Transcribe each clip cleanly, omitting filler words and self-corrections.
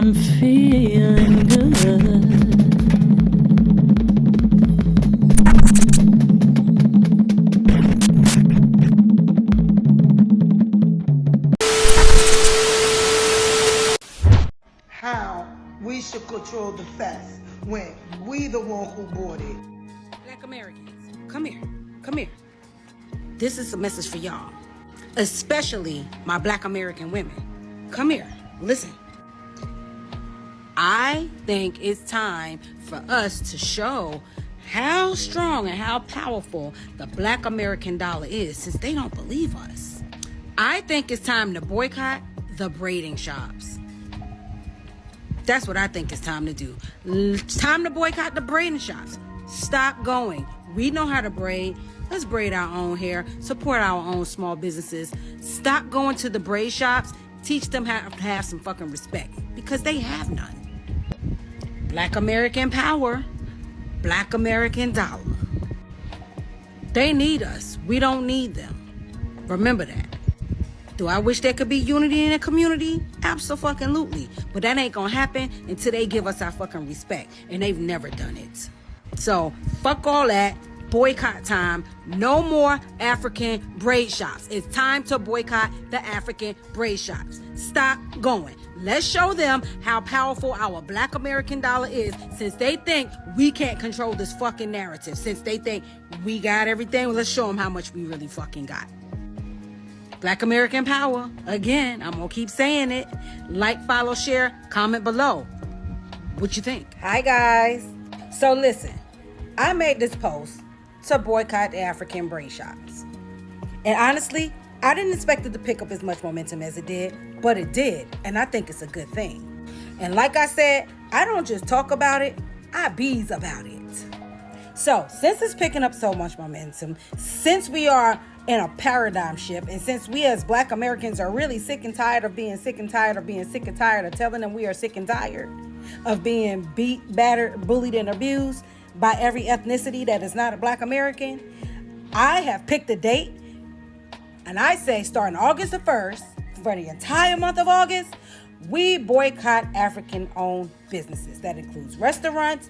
I'm feeling good. How we should control the fest when we the one who bought it. Black Americans, come here, come here. This is a message for y'all, especially my Black American women. Come here, listen. I think it's time for us to show how strong and how powerful the Black American dollar is, since they don't believe us. I think it's time to boycott the braiding shops. That's what I think it's time to do. It's time to boycott the braiding shops. Stop going. We know how to braid. Let's braid our own hair. Support our own small businesses. Stop going to the braid shops. Teach them how to have some fucking respect, because they have none. Black American power. Black American dollar. They need us. We don't need them. Remember that. Do I wish there could be unity in a community? Absolutely. But that ain't gonna happen until they give us our fucking respect. And they've never done it. So, fuck all that. Boycott time. No more African braid shops. It's time to boycott the African braid shops. Stop going. Let's show them how powerful our Black American dollar is, since they think we can't control this fucking narrative. Since they think we got everything, let's show them how much we really fucking got. Black American power. Again, I'm gonna keep saying it. Like, follow, share, comment below. What you think? Hi guys. So listen, I made this post to boycott the African braid shops. And honestly, I didn't expect it to pick up as much momentum as it did, but it did, and I think it's a good thing. And like I said, I don't just talk about it, I bees about it. So, since it's picking up so much momentum, since we are in a paradigm shift, and since we as Black Americans are really sick and tired of being sick and tired of being sick and tired of telling them we are sick and tired of being beat, battered, bullied, and abused by every ethnicity that is not a Black American, I have picked a date, and I say starting August the 1st, for the entire month of August, we boycott African-owned businesses. That includes restaurants,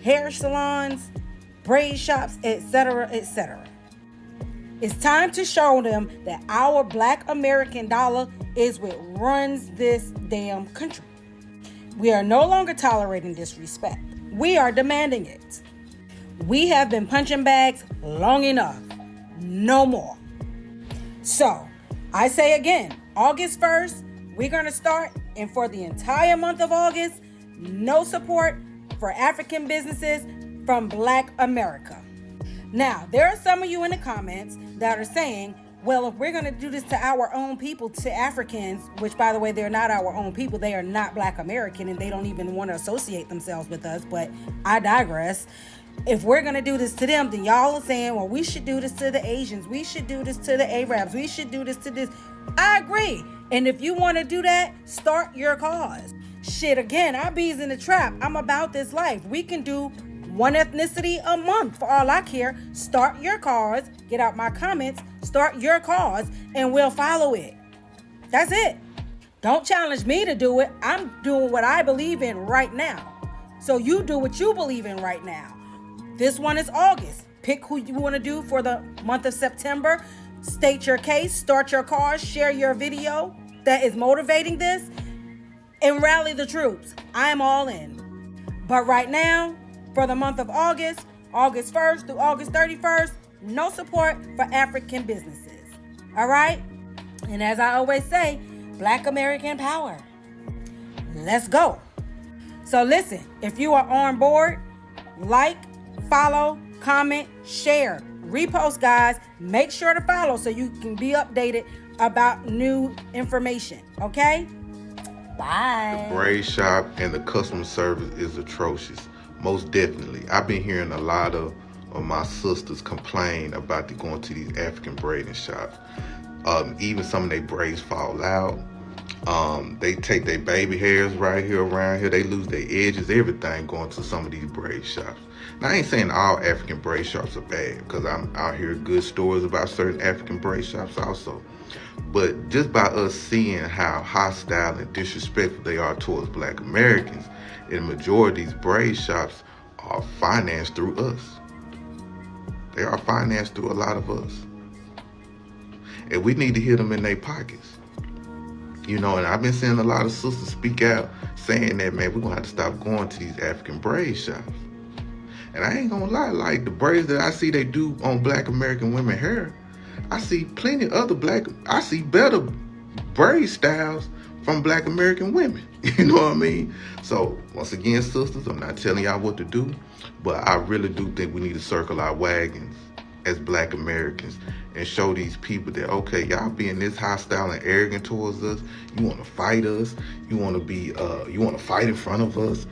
hair salons, braid shops, etc., etc. It's time to show them that our Black American dollar is what runs this damn country. We are no longer tolerating disrespect. We are demanding it. We have been punching bags long enough. No more. So, I say again, August 1st, we're going to start, and for the entire month of August, no support for African businesses from Black America. Now, there are some of you in the comments that are saying, well, if we're going to do this to our own people, to Africans, which, by the way, they're not our own people, they are not Black American, and they don't even want to associate themselves with us, but I digress. If we're going to do this to them, then y'all are saying, well, we should do this to the Asians, we should do this to the Arabs, we should do this to this. I agree. And if you want to do that, start your cause. Shit, again, I bees in the trap. I'm about this life. We can do one ethnicity a month for all I care. Start your cause. Get out my comments. Start your cause, and we'll follow it. That's it. Don't challenge me to do it. I'm doing what I believe in right now. So you do what you believe in right now. This one is August. Pick who you want to do for the month of September. State your case. Start your cause. Share your video that is motivating this, and rally the troops. I am all in. But right now, for the month of August, August 1st through August 31st, no support for African businesses. All right? And as I always say, Black American power. Let's go. So listen, if you are on board, like, follow, comment, share, repost, guys. Make sure to follow so you can be updated about new information. Okay? Bye. The braid shop and the customer service is atrocious. Most definitely. I've been hearing a lot of my sisters complain about going to these African braiding shops. Even some of their braids fall out. They take their baby hairs right here around here. They lose their edges, everything going to some of these braid shops. Now, I ain't saying all African braid shops are bad, because I hear good stories about certain African braid shops also. But just by us seeing how hostile and disrespectful they are towards Black Americans, and the majority of these braid shops are financed through us. They are financed through a lot of us. And we need to hit them in their pockets. You know, and I've been seeing a lot of sisters speak out saying that, man, we're going to have to stop going to these African braid shops. And I ain't going to lie, like the braids that I see they do on Black American women hair, I see plenty of other I see better braid styles from Black American women. You know what I mean? So, once again, sisters, I'm not telling y'all what to do, but I really do think we need to circle our wagons as Black Americans and show these people that, okay, y'all being this hostile and arrogant towards us, you want to fight us, you want to fight in front of us,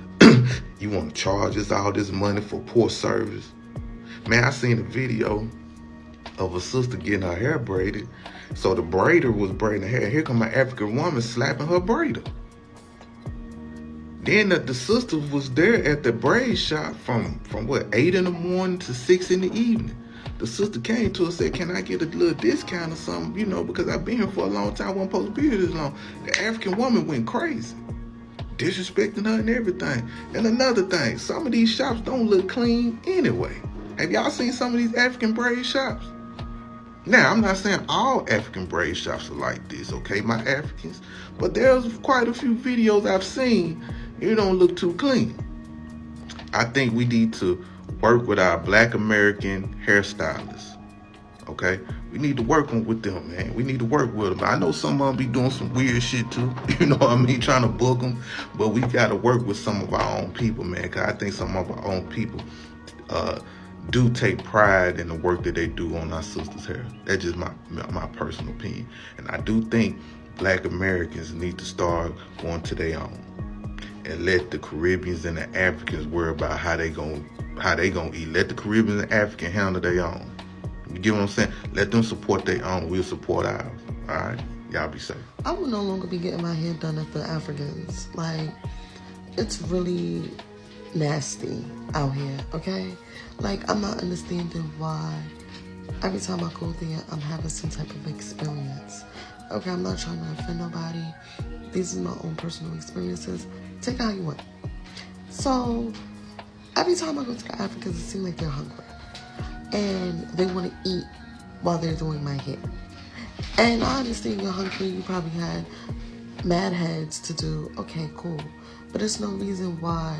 you want to charge us all this money for poor service. Man, I seen a video of a sister getting her hair braided. So the braider was braiding her hair. Here come an African woman slapping her braider. Then the sister was there at the braid shop from what, 8 in the morning to 6 in the evening. The sister came to her and said, can I get a little discount or something? You know, because I've been here for a long time. I wasn't supposed to be here this long. The African woman went crazy, disrespecting her and everything. And another thing, some of these shops don't look clean anyway. Have y'all seen some of these African braid shops? Now, I'm not saying all African braid shops are like this, okay, my Africans? But there's quite a few videos I've seen, it don't look too clean. I think we need to work with our Black American hairstylists, okay? We need to work with them, man. We need to work with them. I know some of them be doing some weird shit too, you know what I mean, trying to book them. But we got to work with some of our own people, man, because I think some of our own people do take pride in the work that they do on our sisters' hair. That's just my personal opinion. And I do think Black Americans need to start going to their own and let the Caribbeans and the Africans worry about how they gonna eat. Let the Caribbeans and Africans handle their own. You get what I'm saying? Let them support their own. We'll support ours. All right? Y'all be safe. I will no longer be getting my hair done at the Africans. Like, it's really nasty out here, okay? Like, I'm not understanding why every time I go there, I'm having some type of experience. Okay, I'm not trying to offend nobody. These are my own personal experiences. Take it how you want. So, every time I go to the Africans, it seems like they're hungry. And they want to eat while they're doing my hair. And I understand you're hungry. You probably had mad heads to do. Okay, cool. But there's no reason why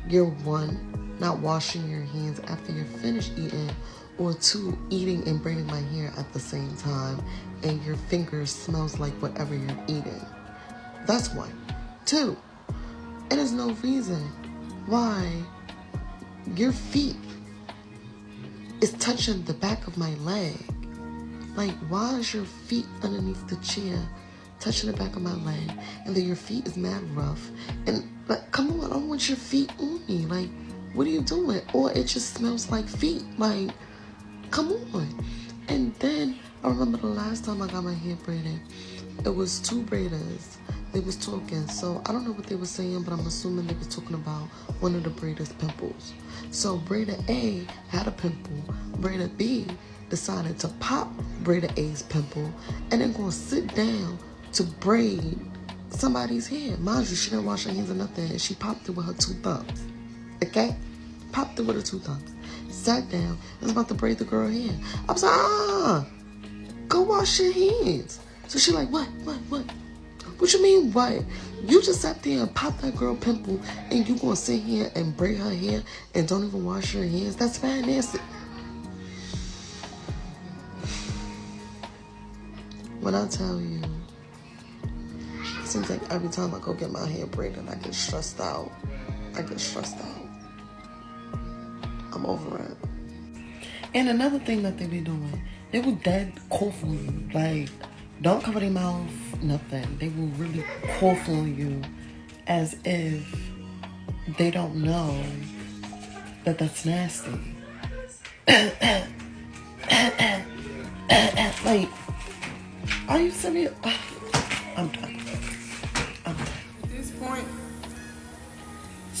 you're, 1, not washing your hands after you're finished eating, or 2, eating and braiding my hair at the same time, and your fingers smells like whatever you're eating. That's 1. 2, and there's no reason why your feet is touching the back of my leg. Like, why is your feet underneath the chair touching the back of my leg, and then your feet is mad rough? And like, come on, I don't want your feet on me. Like, what are you doing? Or it just smells like feet. Like, come on. And then I remember the last time I got my hair braided, it was 2 braiders. They was talking, so I don't know what they were saying, but I'm assuming they were talking about one of the braiders' pimples. So braider A had a pimple. Braider B decided to pop braider A's pimple and then go sit down to braid somebody's hair. Mind you, she didn't wash her hands or nothing, and she popped it with her 2 thumbs. Okay? Popped it with her 2 thumbs. Sat down and was about to braid the girl hair. I was like, go wash your hands. So she like, what? What you mean, what? You just sat there and popped that girl pimple, and you gonna sit here and braid her hair and don't even wash your hands? That's bad nasty. When I tell you, it seems like every time I go get my hair braided, I get stressed out. I'm over it. And another thing that they be doing, they will dead cough on you. Like, don't cover their mouth, nothing. They will really cough on you as if they don't know that that's nasty. Like, are you serious? I'm done.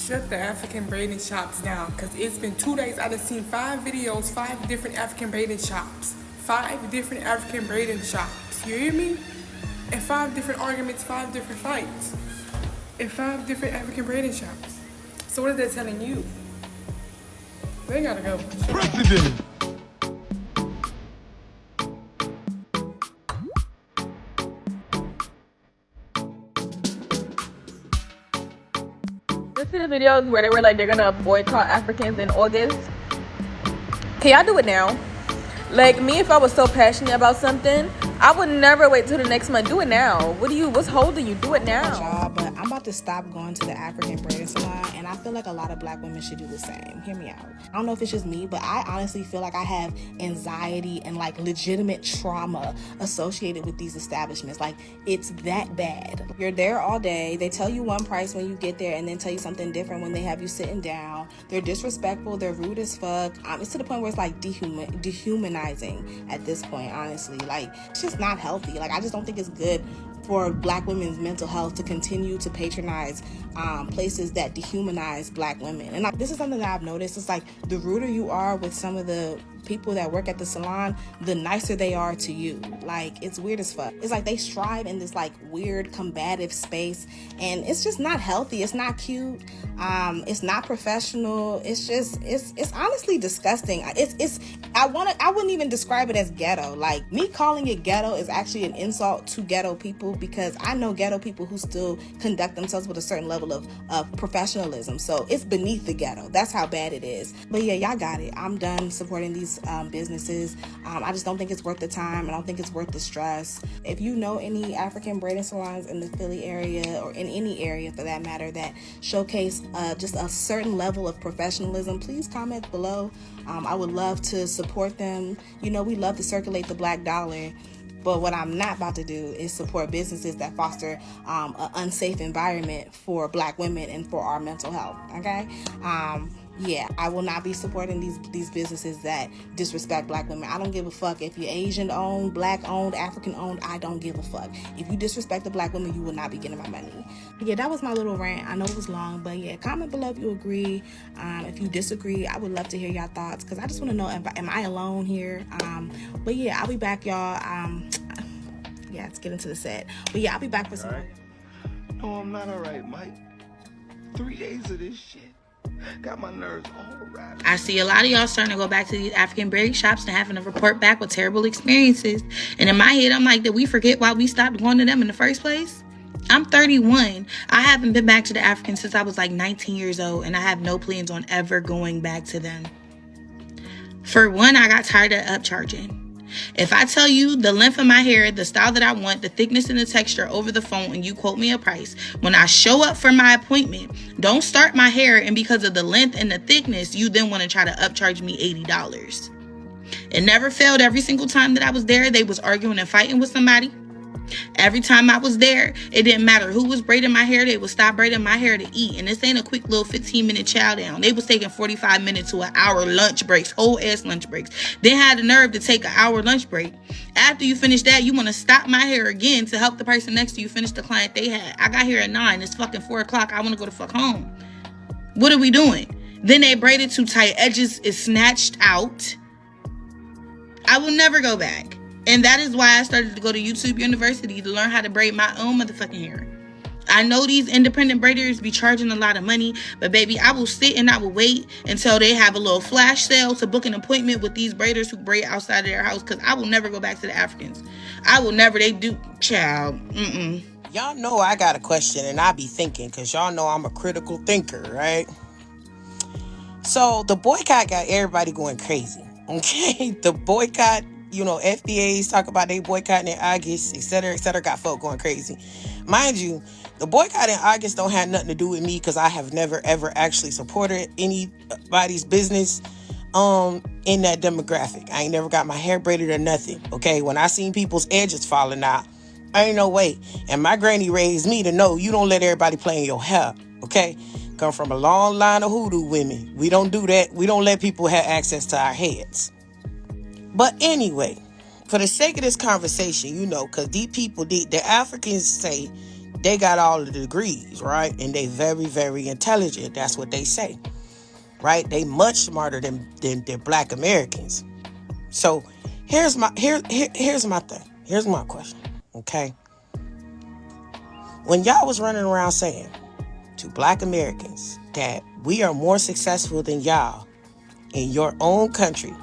Shut the African braiding shops down, because it's been 2 days. I done seen 5 videos, 5 different African braiding shops. 5 different African braiding shops. You hear me? And 5 different arguments, 5 different fights. And 5 different African braiding shops. So what is that telling you? They gotta go. President. See the videos where they were like they're gonna boycott Africans in August? Can y'all do it now? Like me, if I was so passionate about something, I would never wait till the next month. Do it now. What's holding you? Do it now. But I'm about to stop going to the African braiding salon, and I feel like a lot of black women should do the same. Hear me out. I don't know if it's just me, but I honestly feel like I have anxiety and like legitimate trauma associated with these establishments. Like, it's that bad. You're there all day. They tell you one price when you get there and then tell you something different when they have you sitting down. They're disrespectful. They're rude as fuck. It's to the point where it's like dehumanizing at this point, honestly. Like, it's just not healthy. Like, I just don't think it's good for black women's mental health to continue to patronize places that dehumanize black women. And this is something that I've noticed. It's like, the ruder you are with some of the people that work at the salon, the nicer they are to you. Like, it's weird as fuck. It's like they strive in this like weird combative space, and it's just not healthy. It's not cute. It's not professional. It's honestly disgusting. I wouldn't even describe it as ghetto. Like, me calling it ghetto is actually an insult to ghetto people, because I know ghetto people who still conduct themselves with a certain level of professionalism. So it's beneath the ghetto. That's how bad it is. But yeah, y'all got it. I'm done supporting these businesses. I just don't think it's worth the time. I don't think it's worth the stress. If you know any African braiding salons in the Philly area, or in any area for that matter, that showcase just a certain level of professionalism, please comment below. I would love to support them. You know, we love to circulate the black dollar. But what I'm not about to do is support businesses that foster an unsafe environment for black women and for our mental health, okay? Yeah, I will not be supporting these businesses that disrespect black women. I don't give a fuck if you're Asian-owned, black-owned, African-owned. I don't give a fuck. If you disrespect the black women, you will not be getting my money. Yeah, that was my little rant. I know it was long, but yeah, comment below if you agree. If you disagree, I would love to hear your thoughts, because I just want to know, am I alone here? But yeah, I'll be back, y'all. Yeah, let's get into the set. But yeah, I'll be back for some. Right. No, I'm not all right, Mike. 3 days of this shit got my nerves all rattled. I see a lot of y'all starting to go back to these African braiding shops and having to report back with terrible experiences. And in my head, I'm like, did we forget why we stopped going to them in the first place? I'm 31. I haven't been back to the Africans since I was like 19 years old, and I have no plans on ever going back to them. For one, I got tired of upcharging. If I tell you the length of my hair, the style that I want, the thickness and the texture over the phone, and you quote me a price, when I show up for my appointment, don't start my hair, and because of the length and the thickness, you then want to try to upcharge me $80. It never failed. Every single time that I was there, they was arguing and fighting with somebody. Every time I was there, it didn't matter who was braiding my hair. They would stop braiding my hair to eat. And this ain't a quick little 15-minute chow down. They was taking 45 minutes to an hour lunch breaks, whole ass lunch breaks. Then had the nerve to take an hour lunch break. After you finish that, you want to stop my hair again to help the person next to you finish the client they had. I got here at 9. It's fucking 4 o'clock. I want to go the fuck home. What are we doing? Then they braided too tight. Edges is snatched out. I will never go back. And that is why I started to go to YouTube University to learn how to braid my own motherfucking hair. I know these independent braiders be charging a lot of money, but baby, I will sit and I will wait until they have a little flash sale to book an appointment with these braiders who braid outside of their house, because I will never go back to the Africans. I will never. They do, child. Y'all know I got a question, and I be thinking, because y'all know I'm a critical thinker, right? So the boycott got everybody going crazy, okay? The boycott, you know, FBAs talk about they boycotting in August, etc., got folk going crazy. Mind you, the boycott in August don't have nothing to do with me, because I have never, ever actually supported anybody's business in that demographic. I ain't never got my hair braided or nothing, okay? When I seen people's edges falling out, I ain't no way. And my granny raised me to know you don't let everybody play in your hair, okay? Come from a long line of hoodoo women. We don't do that. We don't let people have access to our heads. But anyway, for the sake of this conversation, you know, because these people, the Africans say They got all the degrees, right? And they very, very intelligent. That's what they say, right? They much smarter than Black Americans. So here's my thing. Here's my question, okay? When y'all was running around saying to Black Americans that we are more successful than y'all in your own country,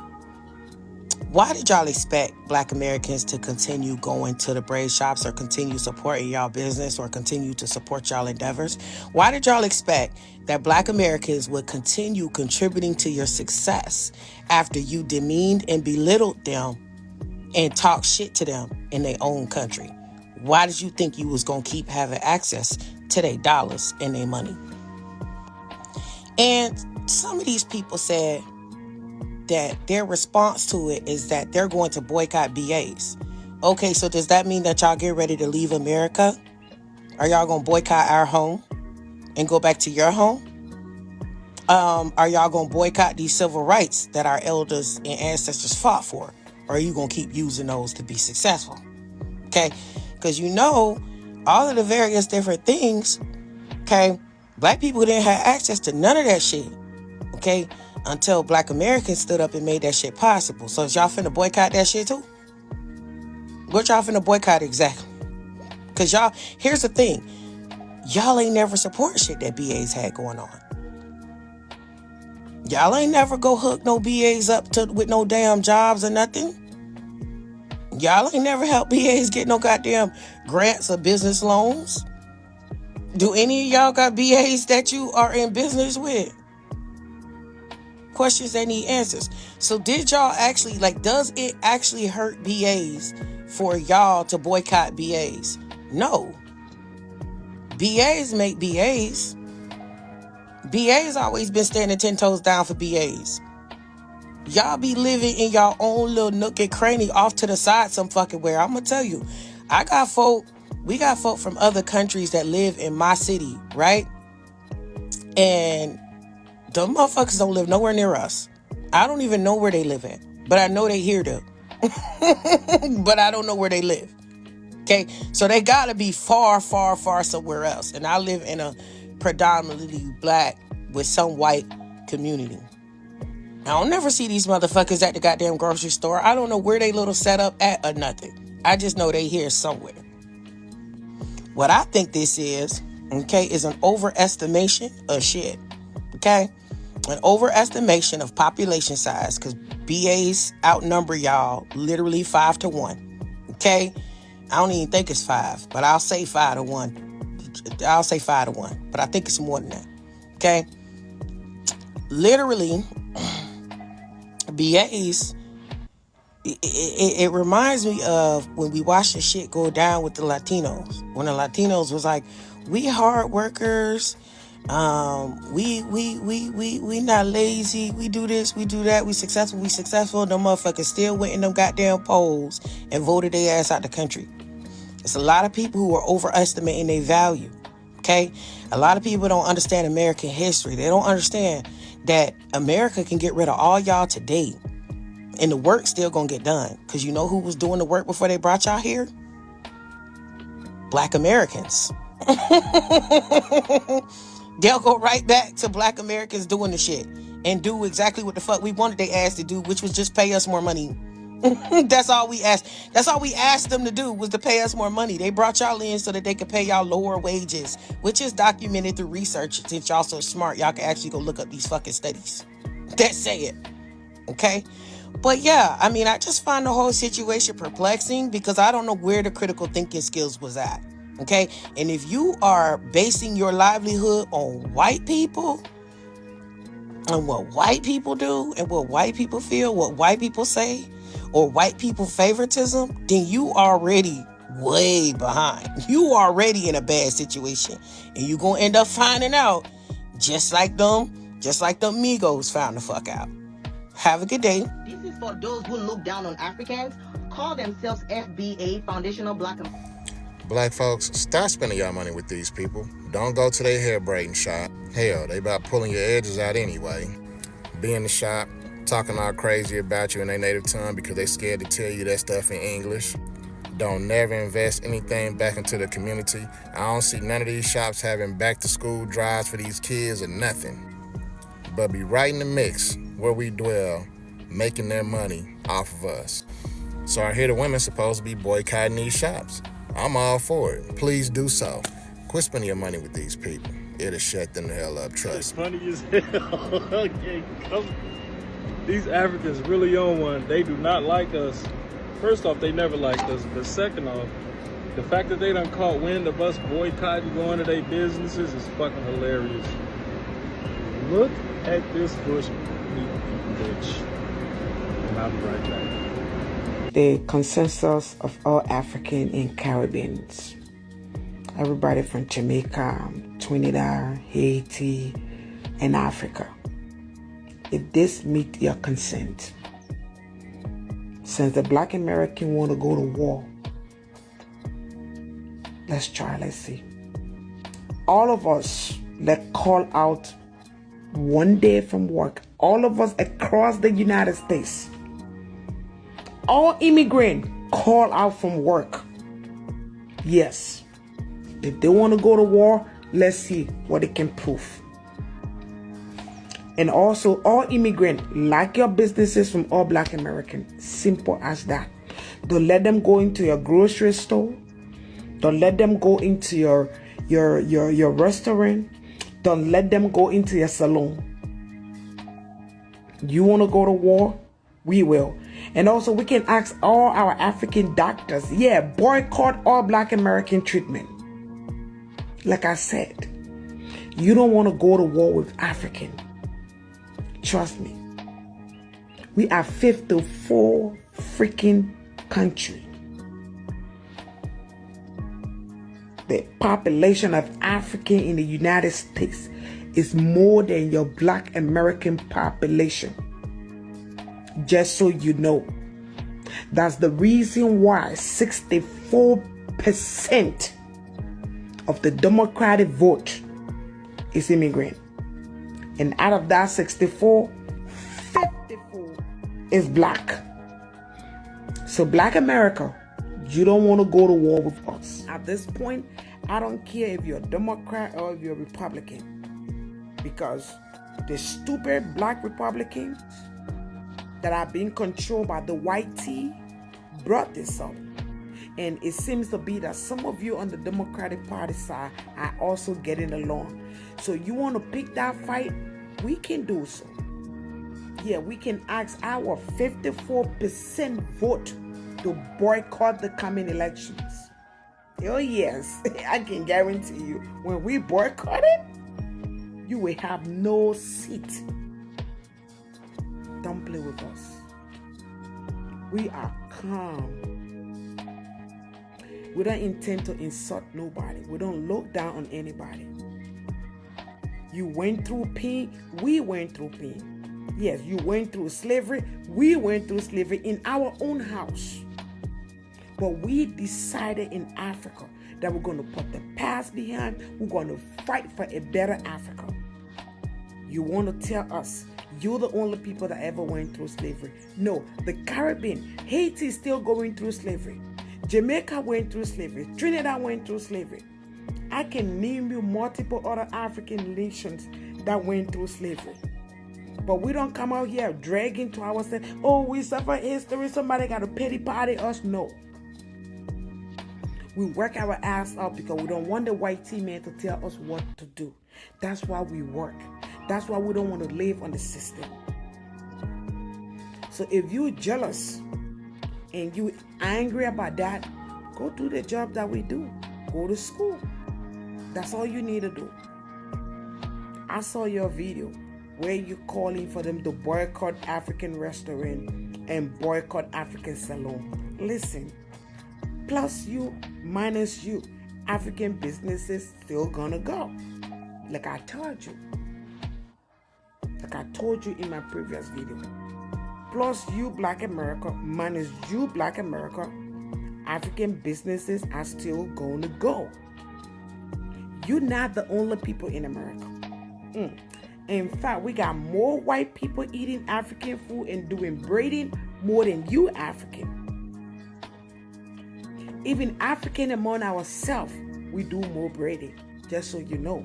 why did y'all expect Black Americans to continue going to the braid shops or continue supporting y'all business or continue to support y'all endeavors? Why did y'all expect that Black Americans would continue contributing to your success after you demeaned and belittled them and talked shit to them in their own country? Why did you think you was going to keep having access to their dollars and their money? And some of these people said that their response to it is that they're going to boycott BAs. Okay, so does that mean that y'all get ready to leave America? Are y'all going to boycott our home and go back to your home? Are y'all going to boycott these civil rights that our elders and ancestors fought for? Or are you going to keep using those to be successful? Okay, because you know, all of the various different things, okay, Black people didn't have access to none of that shit, okay, until Black Americans stood up and made that shit possible. So is y'all finna boycott that shit too? What y'all finna boycott exactly? Because y'all, here's the thing, y'all ain't never support shit that BAs had going on. Y'all ain't never go hook no BAs up with no damn jobs or nothing. Y'all ain't never help BAs get no goddamn grants or business loans. Do any of y'all got BAs that you are in business with? Questions that need answers. So did y'all actually, like, does it actually hurt BAs for y'all to boycott BAs? No. BAs make BAs. BAs always been standing 10 toes down for BAs. Y'all be living in y'all own little nook and cranny off to the side some fucking where. I'm gonna tell you, we got folk from other countries that live in my city, right? And them motherfuckers don't live nowhere near us. I don't even know where they live at, but I know they here though. But I don't know where they live. Okay, so they gotta be far, far, far somewhere else. And I live in a predominantly Black with some white community. I don't never see these motherfuckers at the goddamn grocery store. I don't know where they little set up at or nothing. I just know they here somewhere. What I think this is, okay, is an overestimation of shit. Okay? An overestimation of population size, because BAs outnumber y'all literally 5 to 1. Okay? I don't even think it's 5, but I'll say 5 to 1. I'll say 5 to 1, but I think it's more than that. Okay? Literally, BAs, it reminds me of when we watched the shit go down with the Latinos. When the Latinos was like, we hard workers, we not lazy, we do this, we do that, we successful. Them motherfuckers still went in them goddamn polls and voted their ass out the country. It's a lot of people who are overestimating their value. Okay? A lot of people don't understand American history. They don't understand that America can get rid of all y'all today and the work still gonna get done. Because you know who was doing the work before they brought y'all here? Black Americans. They'll go right back to Black Americans doing the shit and do exactly what the fuck we wanted they ass to do, which was just pay us more money. That's all we asked. That's all we asked them to do, was to pay us more money. They brought y'all in so that they could pay y'all lower wages, which is documented through research. Since y'all so smart, y'all can actually go look up these fucking studies that say it. Okay? But yeah, I mean, I just find the whole situation perplexing because I don't know where the critical thinking skills was at. Okay? And if you are basing your livelihood on white people and what white people do and what white people feel, what white people say, or white people favoritism, then you already way behind. You already in a bad situation. And you gonna end up finding out just like them Migos found the fuck out. Have a good day. This is for those who look down on Africans, call themselves FBA, Foundational Black. Black folks, stop spending your money with these people. Don't go to their hair braiding shop. Hell, they about pulling your edges out anyway. Be in the shop, talking all crazy about you in their native tongue because they scared to tell you that stuff in English. don't never invest anything back into the community. I don't see none of these shops having back-to-school drives for these kids or nothing. But be right in the mix where we dwell, making their money off of us. So I hear the women supposed to be boycotting these shops. I'm all for it. Please do so. Quit spending your money with these people. It'll shut them the hell up, trust me. Funny as hell. Okay, these Africans really on one. They do not like us. First off, they never liked us. But second off, the fact that they done caught wind of us boycotting, going to their businesses is fucking hilarious. Look at this bush bitch. And I'll be right back. The consensus of all African and Caribbeans. Everybody from Jamaica, Trinidad, Haiti, and Africa. If this meet your consent, since the Black American want to go to war, let's try, let's see. All of us, let's call out one day from work. All of us across the United States. All immigrants call out from work. Yes. If they want to go to war, let's see what they can prove. And also, all immigrants, like your businesses from all Black Americans. Simple as that. Don't let them go into your grocery store. Don't let them go into your restaurant. Don't let them go into your salon. You want to go to war? We will. And also, we can ask all our African doctors, boycott all Black American treatment. Like I said, you don't want to go to war with African. Trust me. We are 54 freaking country. The population of African in the United States is more than your Black American population. Just so you know. That's the reason why 64% of the Democratic vote is immigrant. And out of that 64, 54 is Black. So Black America, you don't want to go to war with us. At this point, I don't care if you're a Democrat or if you're a Republican. Because the stupid Black Republicans that are being controlled by the white tea brought this up. And it seems to be that some of you on the Democratic Party side are also getting along. So you want to pick that fight? We can do so. Yeah, we can ask our 54% vote to boycott the coming elections. Oh yes, I can guarantee you, when we boycott it, you will have no seat. Don't play with us. We are calm. We don't intend to insult nobody. We don't look down on anybody. You went through pain, we went through pain. Yes, you went through slavery, we went through slavery in our own house. But we decided in Africa that we're going to put the past behind. We're going to fight for a better Africa. You want to tell us you're the only people that ever went through slavery? No, the Caribbean, Haiti is still going through slavery. Jamaica went through slavery. Trinidad went through slavery. I can name you multiple other African nations that went through slavery. But we don't come out here dragging to ourselves, oh, we suffer history, somebody got to pity party us. No. We work our ass out because we don't want the white tea man to tell us what to do. That's why we work. That's why we don't want to live on the system. So if you're jealous and you angry about that, go do the job that we do. Go to school. That's all you need to do. I saw your video where you're calling for them to boycott African restaurant and boycott African salon. Listen, plus you, minus you, African businesses still gonna go. Like I told you. Like I told you in my previous video. Plus you, Black America, minus you, Black America, African businesses are still going to go. You're not the only people in America. In fact, we got more white people eating African food and doing braiding more than you African. Even African among ourselves, we do more braiding, just so you know.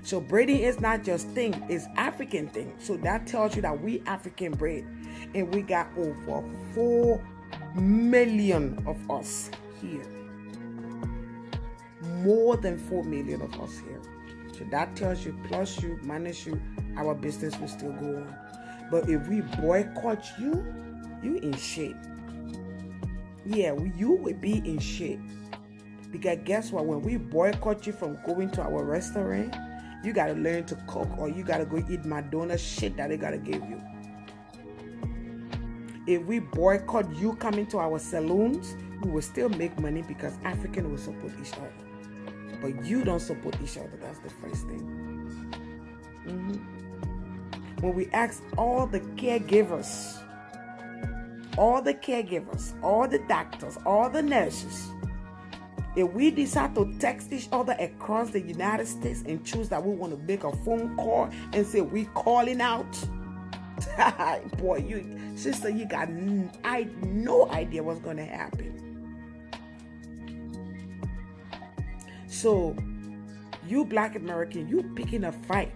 So braiding is not just thing, it's African thing. So that tells you that we African braid. And we got over 4 million of us here. More than 4 million of us here. So that tells you, plus you, minus you, our business will still go on. But if we boycott you, you in shit. Yeah, you will be in shit. Because guess what? When we boycott you from going to our restaurant, you got to learn to cook, or you got to go eat Madonna shit that they got to give you. If we boycott you coming to our saloons, we will still make money because African will support each other. But you don't support each other. That's the first thing. When we ask all the caregivers, all the doctors, all the nurses, if we decide to text each other across the United States and choose that we want to make a phone call and say we calling out, boy, you sister, you got no idea what's going to happen. So, you Black American, you picking a fight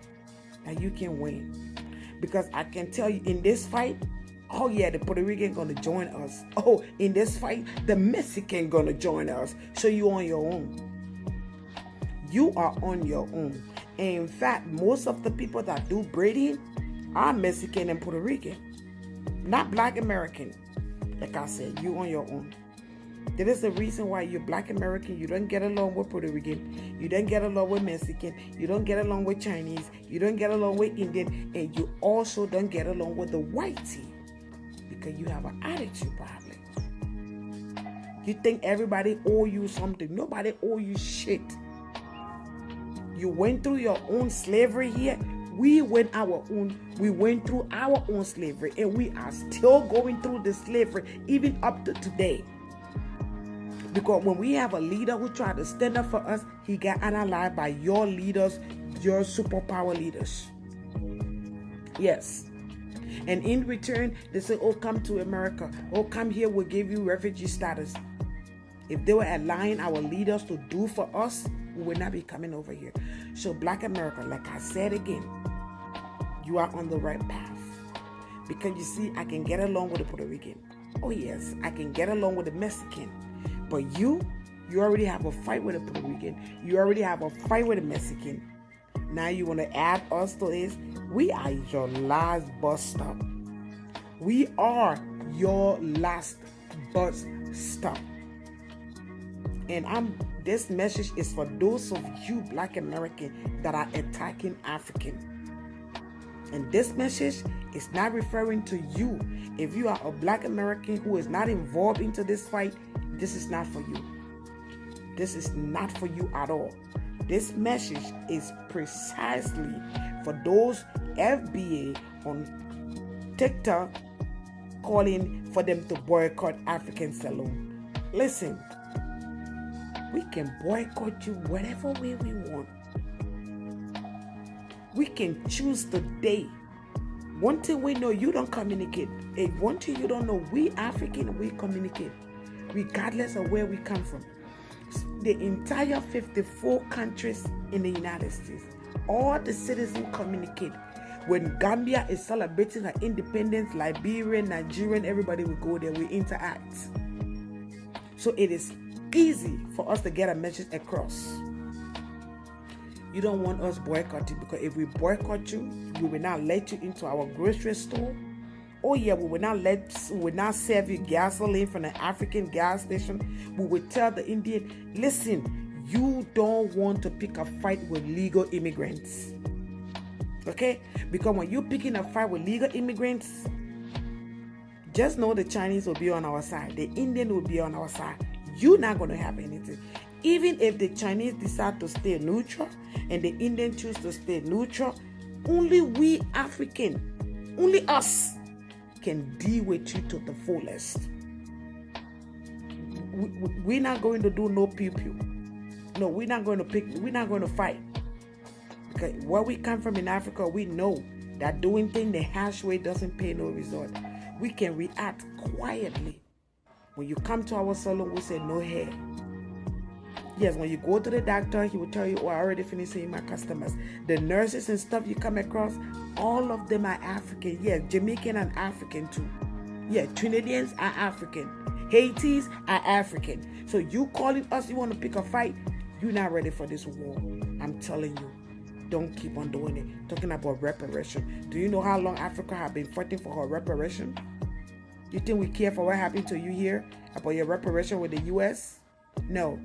that you can win. Because I can tell you, in this fight, oh yeah, the Puerto Rican gonna join us. Oh, in this fight, the Mexican gonna join us. So you on your own. You are on your own. And in fact, most of the people that do braiding are Mexican and Puerto Rican. Not Black American. Like I said, you on your own. That is the reason why you're Black American. You don't get along with Puerto Rican. You don't get along with Mexican. You don't get along with Chinese. You don't get along with Indian. And you also don't get along with the whitey. Because you have an attitude problem. You think everybody owe you something. Nobody owe you shit. You went through your own slavery here. We went through our own slavery. And we are still going through the slavery even up to today. Because when we have a leader who tried to stand up for us, he got analyzed by your leaders, your superpower leaders. Yes. And in return, they say, oh, come to America. Oh, come here, we'll give you refugee status. If they were allowing our leaders to do for us, we would not be coming over here. So Black America, like I said again, you are on the right path. Because you see, I can get along with the Puerto Rican. Oh yes, I can get along with the Mexican. But you already have a fight with a Puerto Rican. You already have a fight with a Mexican. Now you want to add us to this? We are your last bus stop. We are your last bus stop. And this message is for those of you Black American that are attacking African. And this message is not referring to you. If you are a Black American who is not involved into this fight, this is not for you. This is not for you at all. This message is precisely for those FBA on TikTok calling for them to boycott African Saloon. Listen, we can boycott you whatever way we want. We can choose today. One thing we know, you don't communicate. And one thing you don't know, we African, we communicate. Regardless of where we come from. The entire 54 countries in the United States, all the citizens communicate. When Gambia is celebrating her independence, Liberia, Nigerian, everybody will go there, we interact. So it is easy for us to get a message across. You don't want us boycotting, because if we boycott you, we will not let you into our grocery store. Oh yeah, we will not serve you gasoline from the African gas station. We will tell the Indian, listen, you don't want to pick a fight with legal immigrants. Okay? Because when you're picking a fight with legal immigrants, just know the Chinese will be on our side. The Indian will be on our side. You're not going to have anything. Even if the Chinese decide to stay neutral and the Indian choose to stay neutral, only we African, only us, can deal with you to the fullest. We're not going to do no pew-pew. No, we're not going to fight. Because where we come from in Africa, we know that doing things the harsh way doesn't pay no result. We can react quietly When you come to our salon, we say no hair. Yes, when you go to the doctor, he will tell you, oh, I already finished seeing my customers. The nurses and stuff you come across, all of them are African. Yeah, Jamaican and African too. Yeah, Trinidadians are African. Haitis are African. So you calling us, you want to pick a fight, you're not ready for this war. I'm telling you, don't keep on doing it. Talking about reparation. Do you know how long Africa has been fighting for her reparation? You think we care for what happened to you here? About your reparation with the U.S.? No.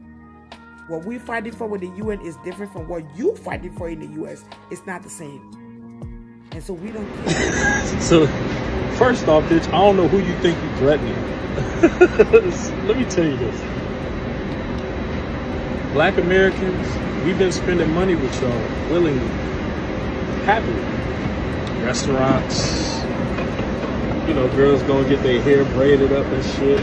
What we're fighting for with the UN is different from what you're fighting for in the U.S. It's not the same. And so we don't care. So, first off, bitch, I don't know who you think you're threatening. Let me tell you this. Black Americans, we've been spending money with y'all willingly, happily. Restaurants, you know, girls gonna get their hair braided up and shit.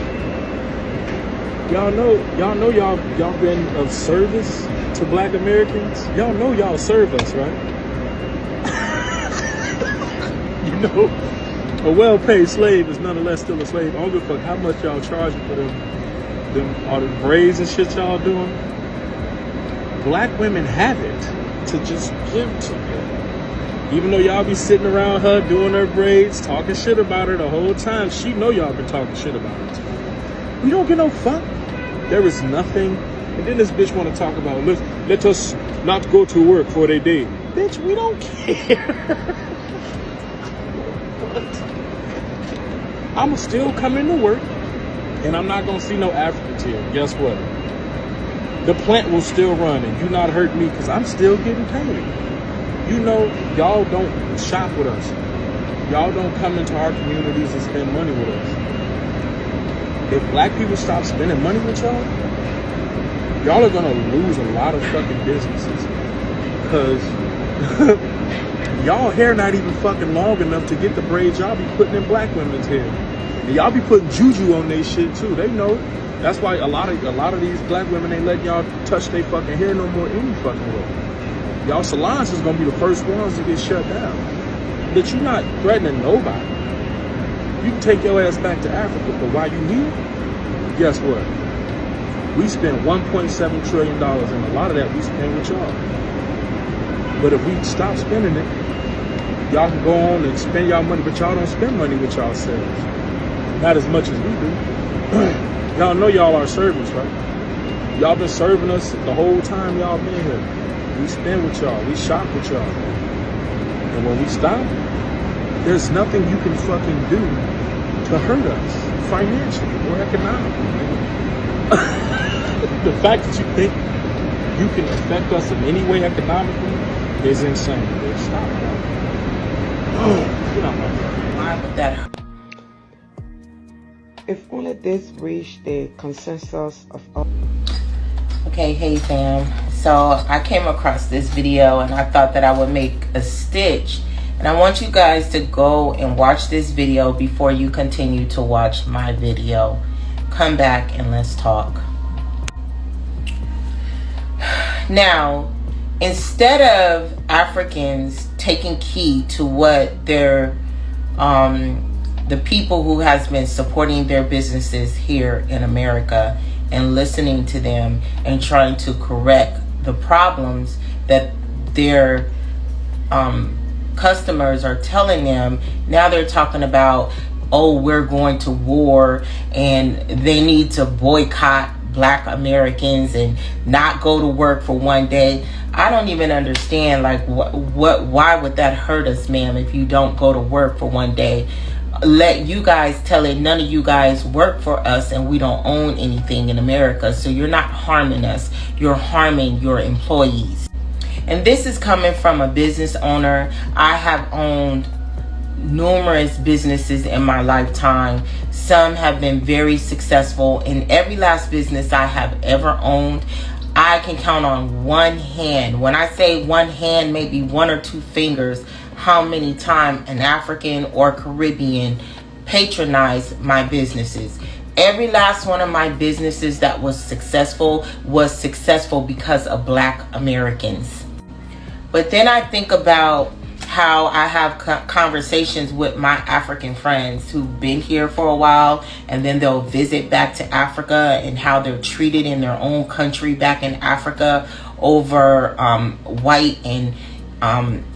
Y'all know y'all been of service to Black Americans. Y'all know y'all serve us, right? You know, a well-paid slave is nonetheless still a slave. I don't give a fuck how much y'all charging for them all the braids and shit y'all doing. Black women have it to just give to you. Even though y'all be sitting around her doing her braids, talking shit about her the whole time, she know y'all been talking shit about her too. We don't get no fuck. There is nothing. And then this bitch want to talk about, let us not go to work for a day. Bitch, we don't care. I'ma still come into work, and I'm not gonna see no Africans here. Guess what? The plant will still run, and you not hurt me because I'm still getting paid. You know, y'all don't shop with us. Y'all don't come into our communities and spend money with us. If Black people stop spending money with y'all are gonna lose a lot of fucking businesses because y'all hair not even fucking long enough to get the braids y'all be putting in Black women's hair. And y'all be putting juju on their shit too. They know it. That's why a lot of these Black women ain't letting y'all touch their fucking hair no more any fucking way. Y'all salons is gonna be the first ones to get shut down. But you're not threatening nobody. You can take your ass back to Africa, but while you here, guess what? We spend $1.7 trillion, and a lot of that we spend with y'all. But if we stop spending it, y'all can go on and spend y'all money, but y'all don't spend money with yourselves. Not as much as we do. Y'all know y'all are servants, right? Y'all been serving us the whole time y'all been here. We spend with y'all. We shop with y'all. And when we stop, there's nothing you can fucking do to hurt us financially or economically. The fact that you think you can affect us in any way economically is insane. Stop that. Get out my fucking Why would that hurt? If only this reached the consensus of all. Okay, hey fam. So I came across this video and I thought that I would make a stitch. And I want you guys to go and watch this video before you continue to watch my video. Come back and let's talk. Now, instead of Africans taking heed to what their the people who has been supporting their businesses here in America and listening to them and trying to correct the problems that their customers are telling them, now they're talking about, oh, we're going to war and they need to boycott Black Americans and not go to work for one day. I don't even understand, like, why would that hurt us, ma'am, if you don't go to work for one day? Let you guys tell it, none of you guys work for us and we don't own anything in America. So you're not harming us, you're harming your employees. And this is coming from a business owner. I have owned numerous businesses in my lifetime. Some have been very successful. In every last business I have ever owned, I can count on one hand. When I say one hand, maybe one or two fingers, how many times an African or Caribbean patronized my businesses. Every last one of my businesses that was successful because of Black Americans. But then I think about how I have conversations with my African friends who've been here for a while, and then they'll visit back to Africa, and how they're treated in their own country back in Africa over white and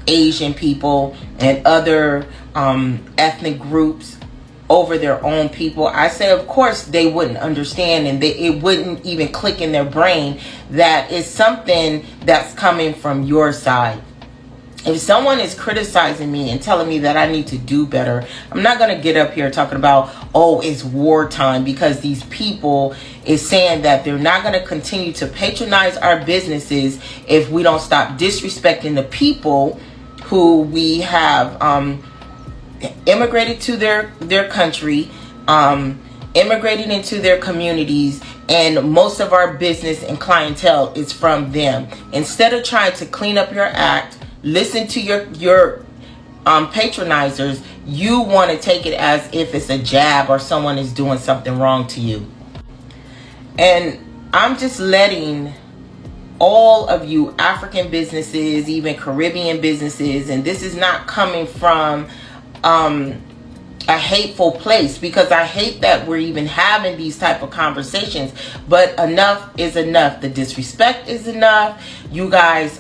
Asian people and other ethnic groups over their own people. I say, of course, they wouldn't understand, and it wouldn't even click in their brain that it's something that's coming from your side. If someone is criticizing me and telling me that I need to do better, I'm not going to get up here talking about, oh, it's wartime, because these people is saying that they're not going to continue to patronize our businesses if we don't stop disrespecting the people who we have immigrated to their country, immigrated into their communities, and most of our business and clientele is from them. Instead of trying to clean up your act, listen to your patronizers, you want to take it as if it's a jab or someone is doing something wrong to you. And I'm just letting all of you African businesses, even Caribbean businesses, and this is not coming from a hateful place, because I hate that we're even having these type of conversations, but enough is enough. The disrespect is enough. You guys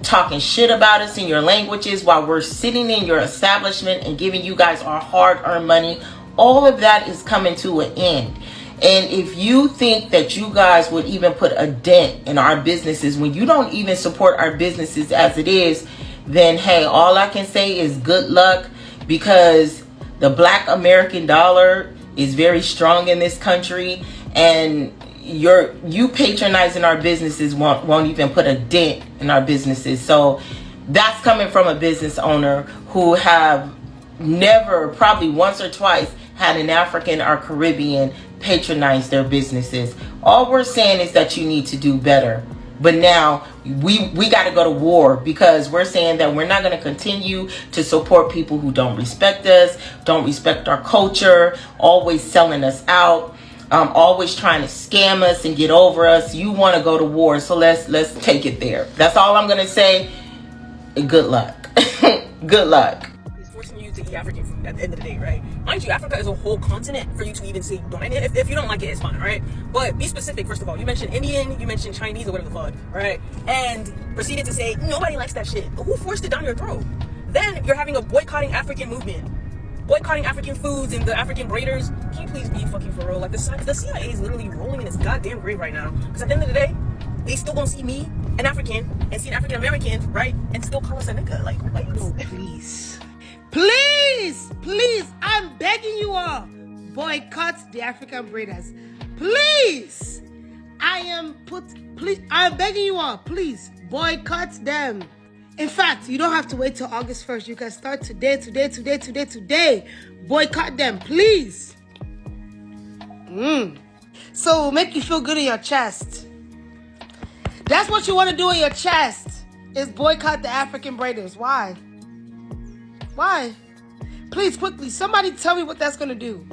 talking shit about us in your languages while we're sitting in your establishment and giving you guys our hard-earned money. All of that is coming to an end. And if you think that you guys would even put a dent in our businesses when you don't even support our businesses as it is, then hey, all I can say is good luck, because the Black American dollar is very strong in this country, and you patronizing our businesses won't even put a dent in our businesses. So that's coming from a business owner who have never, probably once or twice, had an African or Caribbean patronize their businesses. All we're saying is that you need to do better. But now we got to go to war, because we're saying that we're not going to continue to support people who don't respect us, don't respect our culture, always selling us out, always trying to scam us and get over us. You want to go to war, so let's take it there. That's all I'm going to say. Good luck. Good luck. It's forcing you to eat African food at the end of the day, right? Mind you, Africa is a whole continent for you to even say don't. And if you don't like it, it's fine, right? But be specific, first of all. You mentioned Indian, you mentioned Chinese, or whatever the fuck, right? And proceeded to say nobody likes that shit. Who forced it down your throat? Then you're having a boycotting African movement, boycotting African foods and the African braiders. Can you please be fucking for real? Like the CIA is literally rolling in its goddamn grave right now. Because at the end of the day, they still gonna see me, an African, and see an African American, right? And still call us a nigga. Like, why you? Please, I'm begging you all, boycott the African braiders. Please, I'm begging you all, please, boycott them. In fact, you don't have to wait till August 1st. You can start today. Boycott them, please. So make you feel good in your chest. That's what you want to do in your chest, is boycott the African braiders. Why? Please, quickly, somebody tell me what that's going to do.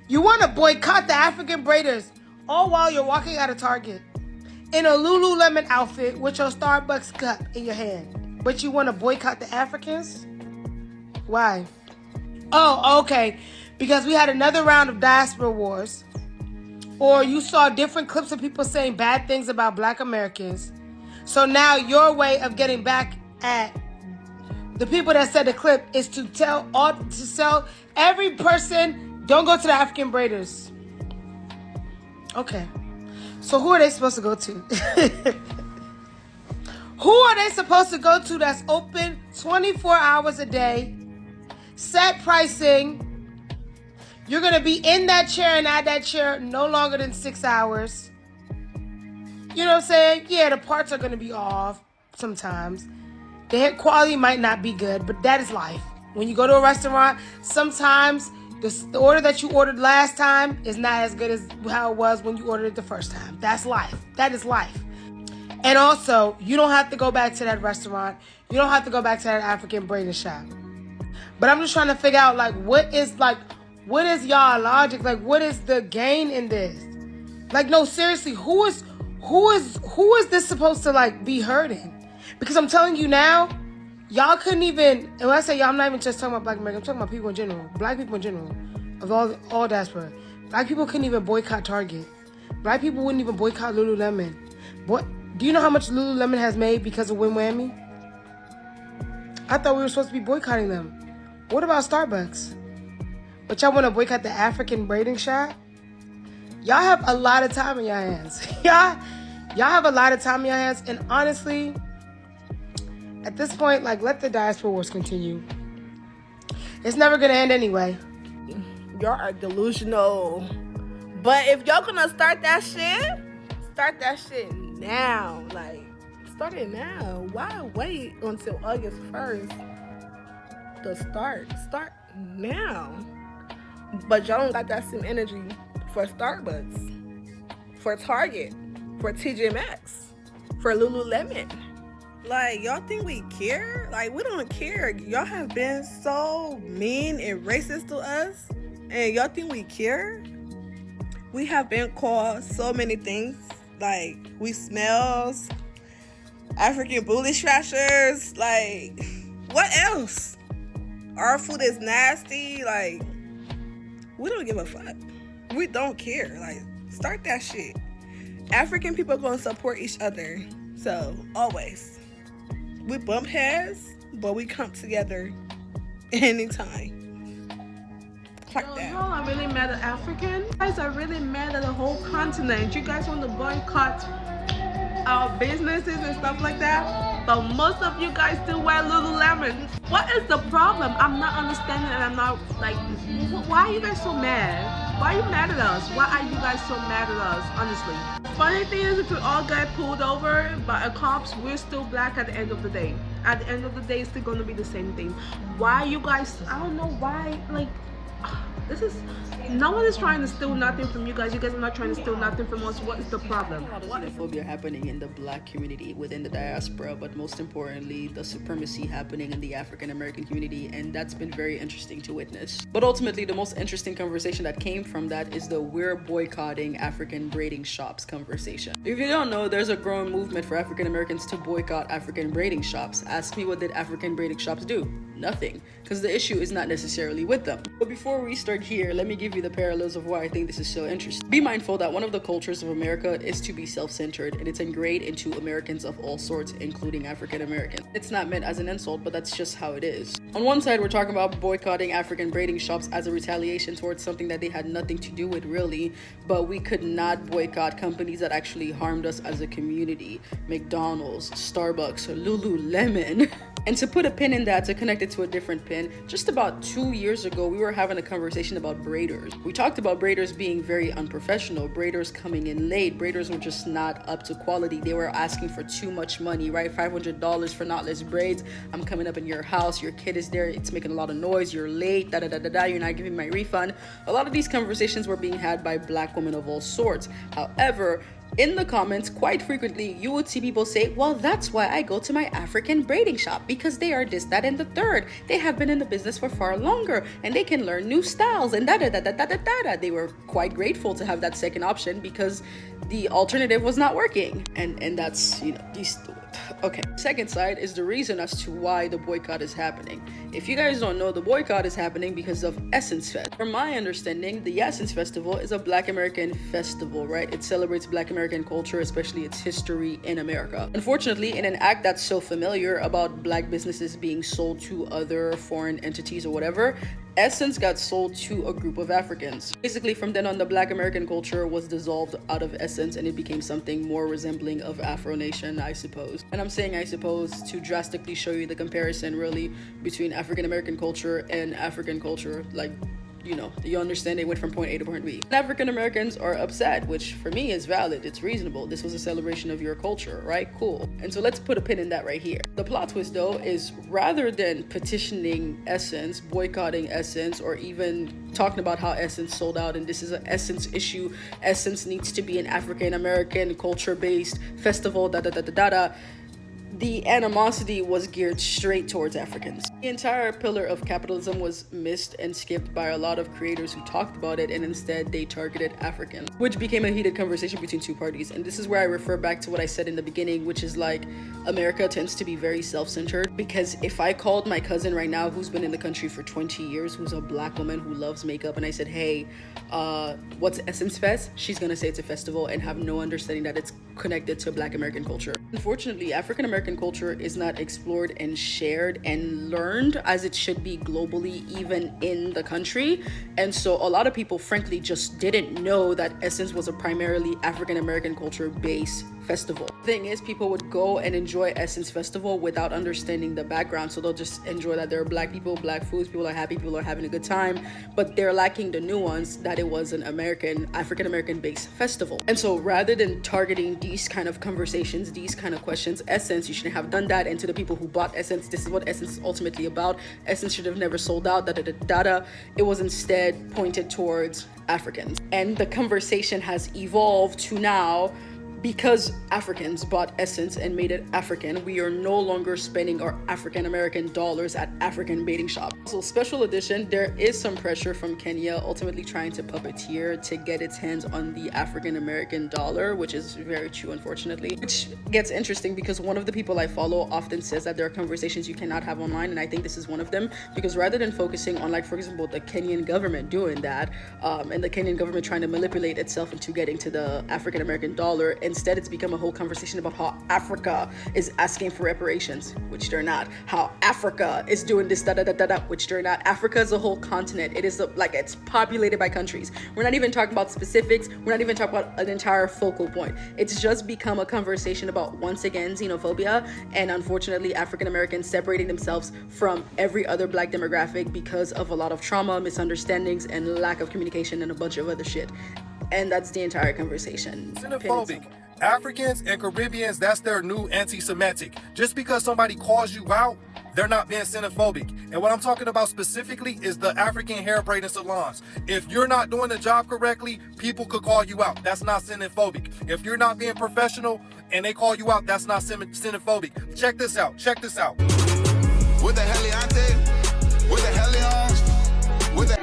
You want to boycott the African braiders all while you're walking out of Target in a Lululemon outfit with your Starbucks cup in your hand. But you want to boycott the Africans? Why? Oh, okay. Because we had another round of diaspora wars. Or you saw different clips of people saying bad things about Black Americans. So now your way of getting back at the people that said the clip is to tell every person, don't go to the African braiders. Okay. So who are they supposed to go to? Who are they supposed to go to that's open 24 hours a day, set pricing? You're going to be in that chair and at that chair no longer than 6 hours. You know what I'm saying? Yeah, the parts are going to be off sometimes. The hair quality might not be good, but that is life. When you go to a restaurant, sometimes the order that you ordered last time is not as good as how it was when you ordered it the first time. That's life. That is life. And also, you don't have to go back to that restaurant. You don't have to go back to that African braiding shop. But I'm just trying to figure out, what is y'all logic? What is the gain in this? No, seriously, who is this supposed to be hurting? Because I'm telling you now, Y'all couldn't even, and when I say y'all, I'm not even just talking about Black Americans, I'm talking about people in general, Black people in general, of all diaspora. Black people couldn't even boycott Target. Black people wouldn't even boycott Lululemon. Do you know how much Lululemon has made because of Win Whammy? I thought we were supposed to be boycotting them. What about Starbucks? But y'all want to boycott the African braiding shop? Y'all have a lot of time in your hands. y'all have a lot of time in your hands. And honestly, at this point, like, let the diaspora wars continue. It's never going to end anyway. Y'all are delusional. But if y'all gonna start that shit now. Like, start it now. Why wait until August 1st to start? Start now. But y'all don't got that same energy for Starbucks, for Target, for TJ Maxx, for Lululemon. Like, y'all think we care? Like, we don't care. Y'all have been so mean and racist to us, and y'all think we care? We have been called so many things. Like, we smells, African booty scratchers. Like, what else? Our food is nasty. Like, we don't give a fuck. We don't care. Like, start that shit. African people are gonna support each other. So, always. We bump heads, but we come together anytime. Y'all are really mad at African. You guys are really mad at the whole continent. You guys want to boycott our businesses and stuff like that, but most of you guys still wear Lululemon. What is the problem? I'm not understanding, and I'm not like, why are you guys so mad? Why are you mad at us? Why are you guys so mad at us, honestly? Funny thing is, if we all get pulled over by a cops, we're still black at the end of the day. At the end of the day, it's still gonna be the same thing. Why you guys, I don't know why, like, this is, no one is trying to steal nothing from you guys. You guys are not trying to steal nothing from us. What is the problem? A lot of xenophobia happening in the Black community within the diaspora, but most importantly, the supremacy happening in the African American community, and that's been very interesting to witness. But ultimately, the most interesting conversation that came from that is the "we're boycotting African braiding shops" conversation. If you don't know, there's a growing movement for African Americans to boycott African braiding shops. Ask me, what did African braiding shops do? Nothing, because the issue is not necessarily with them. But before we start here, let me give you the parallels of why I think this is so interesting. Be mindful that one of the cultures of America is to be self-centered, and it's ingrained into Americans of all sorts, including African Americans. It's not meant as an insult, but that's just how it is. On one side, we're talking about boycotting African braiding shops as a retaliation towards something that they had nothing to do with, really, but we could not boycott companies that actually harmed us as a community. McDonald's, Starbucks, Lululemon. And to put a pin in that, to connect it to a different pin, just about 2 years ago, we were having a conversation about braiders. We talked about braiders being very unprofessional, braiders coming in late, braiders were just not up to quality. They were asking for too much money, right? $500 for knotless braids. I'm coming up in your house, your kid is there, it's making a lot of noise, you're late, da-da-da-da-da, you're not giving my refund. A lot of these conversations were being had by Black women of all sorts. However, in the comments, quite frequently, you would see people say, well, that's why I go to my African braiding shop, because they are this, that, and the third. They have been in the business for far longer, and they can learn new styles, and da-da-da-da-da-da-da. They were quite grateful to have that second option because the alternative was not working. And that's, you know, these... Okay, second side is the reason as to why the boycott is happening. If you guys don't know, the boycott is happening because of Essence Fest. From my understanding, the Essence Festival is a Black American festival, right? It celebrates Black American culture, especially its history in America. Unfortunately, in an act that's so familiar about Black businesses being sold to other foreign entities or whatever, Essence got sold to a group of Africans. Basically, from then on, the Black American culture was dissolved out of Essence and it became something more resembling of Afro Nation, I suppose. And I'm saying I suppose to drastically show you the comparison really between African American culture and African culture, like, you know, you understand they went from point A to point B. African Americans are upset, which for me is valid, it's reasonable. This was a celebration of your culture, right? Cool. And so let's put a pin in that right here. The plot twist though is rather than petitioning Essence, boycotting Essence, or even talking about how Essence sold out and this is an Essence issue, Essence needs to be an African American culture-based festival, the animosity was geared straight towards Africans. The entire pillar of capitalism was missed and skipped by a lot of creators who talked about it, and instead they targeted Africans, which became a heated conversation between two parties. And this is where I refer back to what I said in the beginning, which is like America tends to be very self-centered, because if I called my cousin right now who's been in the country for 20 years, who's a black woman who loves makeup, and I said, hey, what's Essence Fest? She's gonna say it's a festival and have no understanding that it's connected to Black American culture. Unfortunately, African American culture is not explored and shared and learned as it should be globally, even in the country. And so a lot of people frankly just didn't know that Essence was a primarily African American culture based festival. The thing is, people would go and enjoy Essence Festival without understanding the background, so they'll just enjoy that there are black people, black foods, people are happy, people are having a good time, but they're lacking the nuance that it was an African American based festival. And so rather than targeting these kind of conversations, these kind of questions, Essence, you shouldn't have done that. And to the people who bought Essence, this is what Essence is ultimately about. Essence should have never sold out, It was instead pointed towards Africans. And the conversation has evolved to now, because Africans bought Essence and made it African, we are no longer spending our African American dollars at African baiting shops. So special edition, there is some pressure from Kenya ultimately trying to puppeteer to get its hands on the African American dollar, which is very true, unfortunately. Which gets interesting because one of the people I follow often says that there are conversations you cannot have online, and I think this is one of them, because rather than focusing on, like, for example, the Kenyan government doing that, and the Kenyan government trying to manipulate itself into getting to the African American dollar, instead it's become a whole conversation about how Africa is asking for reparations, which they're not. How Africa is doing this, which they're not. Africa is a whole continent. It is like it's populated by countries. We're not even talking about specifics. We're not even talking about an entire focal point. It's just become a conversation about, once again, xenophobia, and unfortunately African Americans separating themselves from every other black demographic because of a lot of trauma, misunderstandings, and lack of communication and a bunch of other shit. And that's the entire conversation. Xenophobic. Africans and Caribbeans, that's their new anti-Semitic. Just because somebody calls you out, they're not being xenophobic. And what I'm talking about specifically is the African hair braiding salons. If you're not doing the job correctly, people could call you out. That's not xenophobic. If you're not being professional and they call you out, that's not xenophobic. Check this out. Check this out. What the hell y'all take? What the hell y'all? What the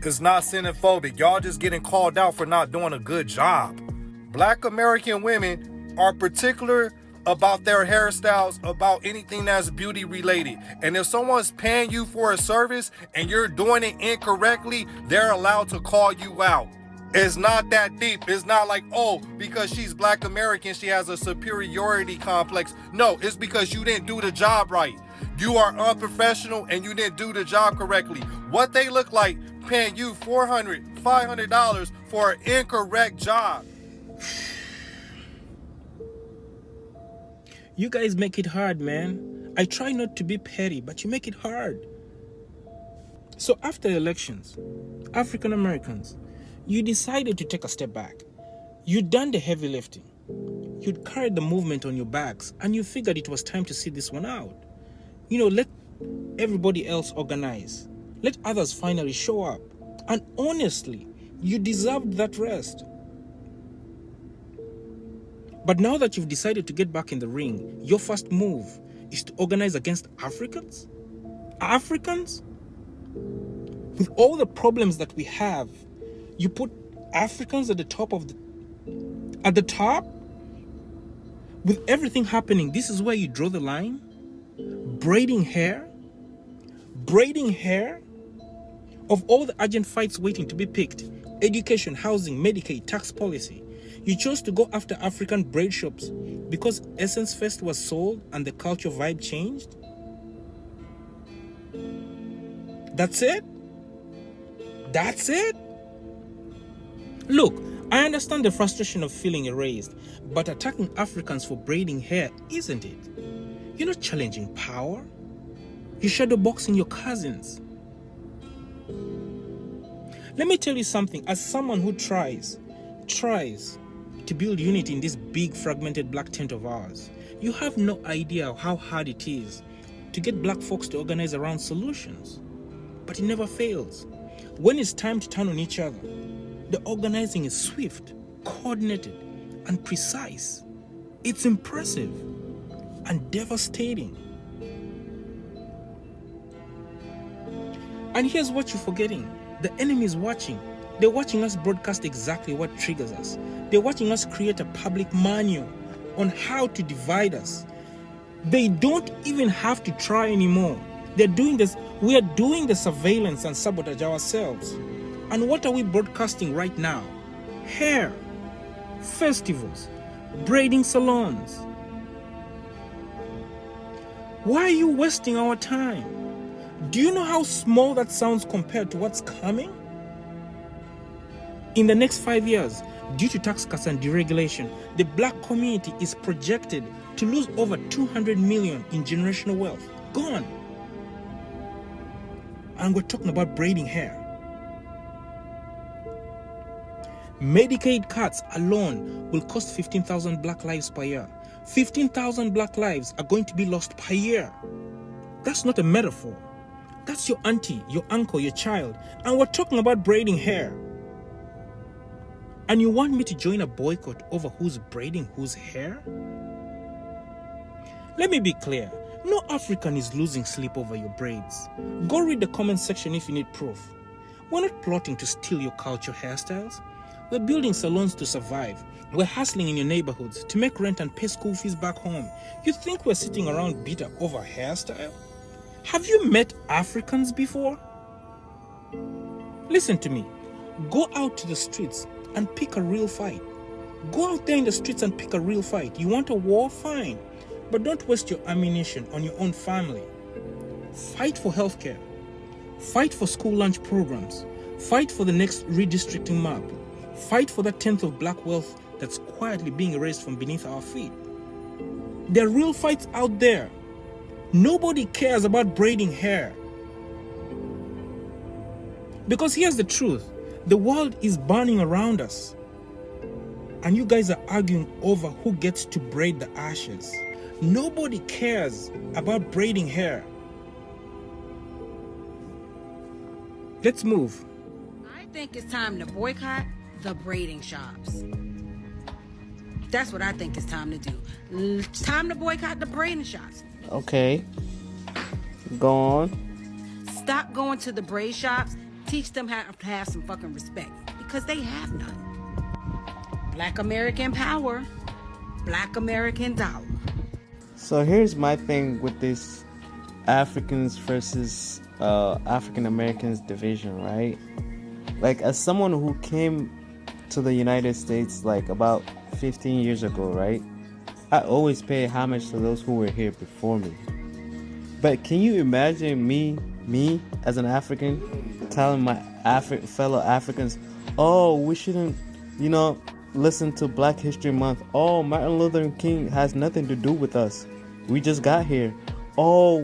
It's not xenophobic. Y'all just getting called out for not doing a good job. Black American women are particular about their hairstyles, about anything that's beauty related. And if someone's paying you for a service and you're doing it incorrectly, they're allowed to call you out. It's not that deep. It's not like, oh, because she's Black American, she has a superiority complex. No, it's because you didn't do the job right. You are unprofessional and you didn't do the job correctly. What they look like paying you $400, $500 for an incorrect job. You guys make it hard, man. I try not to be petty, but you make it hard. So after elections, African Americans, you decided to take a step back. You'd done the heavy lifting. You'd carried the movement on your backs, and you figured it was time to see this one out. You know, let everybody else organize. Let others finally show up. And honestly, you deserved that rest. But now that you've decided to get back in the ring, your first move is to organize against Africans? Africans? With all the problems that we have, you put Africans at the top of at the top? With everything happening, this is where you draw the line? Braiding hair? Braiding hair? Of all the urgent fights waiting to be picked, education, housing, Medicaid, tax policy, you chose to go after African braid shops because Essence Fest was sold and the culture vibe changed? That's it? That's it? Look, I understand the frustration of feeling erased, but attacking Africans for braiding hair, isn't it? You're not challenging power. You're shadowboxing your cousins. Let me tell you something, as someone who tries to build unity in this big fragmented black tent of ours, you have no idea how hard it is to get black folks to organize around solutions. But it never fails. When it's time to turn on each other, the organizing is swift, coordinated, and precise. It's impressive and devastating. And here's what you're forgetting. The enemy is watching. They're watching us broadcast exactly what triggers us. They're watching us create a public manual on how to divide us. They don't even have to try anymore. They're doing this. We are doing the surveillance and sabotage ourselves. And what are we broadcasting right now? Hair, festivals, braiding salons. Why are you wasting our time? Do you know how small that sounds compared to what's coming? In the next 5 years, due to tax cuts and deregulation, the black community is projected to lose over 200 million in generational wealth. Gone. And we're talking about braiding hair. Medicaid cuts alone will cost 15,000 black lives per year. 15,000 black lives are going to be lost per year. That's not a metaphor. That's your auntie, your uncle, your child. And we're talking about braiding hair. And you want me to join a boycott over who's braiding whose hair? Let me be clear. No African is losing sleep over your braids. Go read the comment section if you need proof. We're not plotting to steal your culture hairstyles. We're building salons to survive. We're hustling in your neighborhoods to make rent and pay school fees back home. You think we're sitting around bitter over hairstyle? Have you met Africans before? Listen to me. Go out to the streets and pick a real fight. Go out there in the streets and pick a real fight. You want a war? Fine. But don't waste your ammunition on your own family. Fight for healthcare. Fight for school lunch programs. Fight for the next redistricting map. Fight for that 10th of black wealth that's quietly being erased from beneath our feet. There are real fights out there. Nobody cares about braiding hair. Because here's the truth. The world is burning around us. And you guys are arguing over who gets to braid the ashes. Nobody cares about braiding hair. Let's move. I think it's time to boycott the braiding shops. That's what I think it's time to do. It's time to boycott the braiding shops. Okay. Go on. Stop going to the braid shops. Teach them how to have some fucking respect. Because they have none. Black American power. Black American dollar. So here's my thing with this Africans versus African Americans division, right? Like, as someone who came to the United States like about 15 years ago, right? I always pay homage to those who were here before me. But can you imagine me as an African telling my fellow Africans, oh, we shouldn't, listen to Black History Month. Oh, Martin Luther King has nothing to do with us. We just got here. Oh,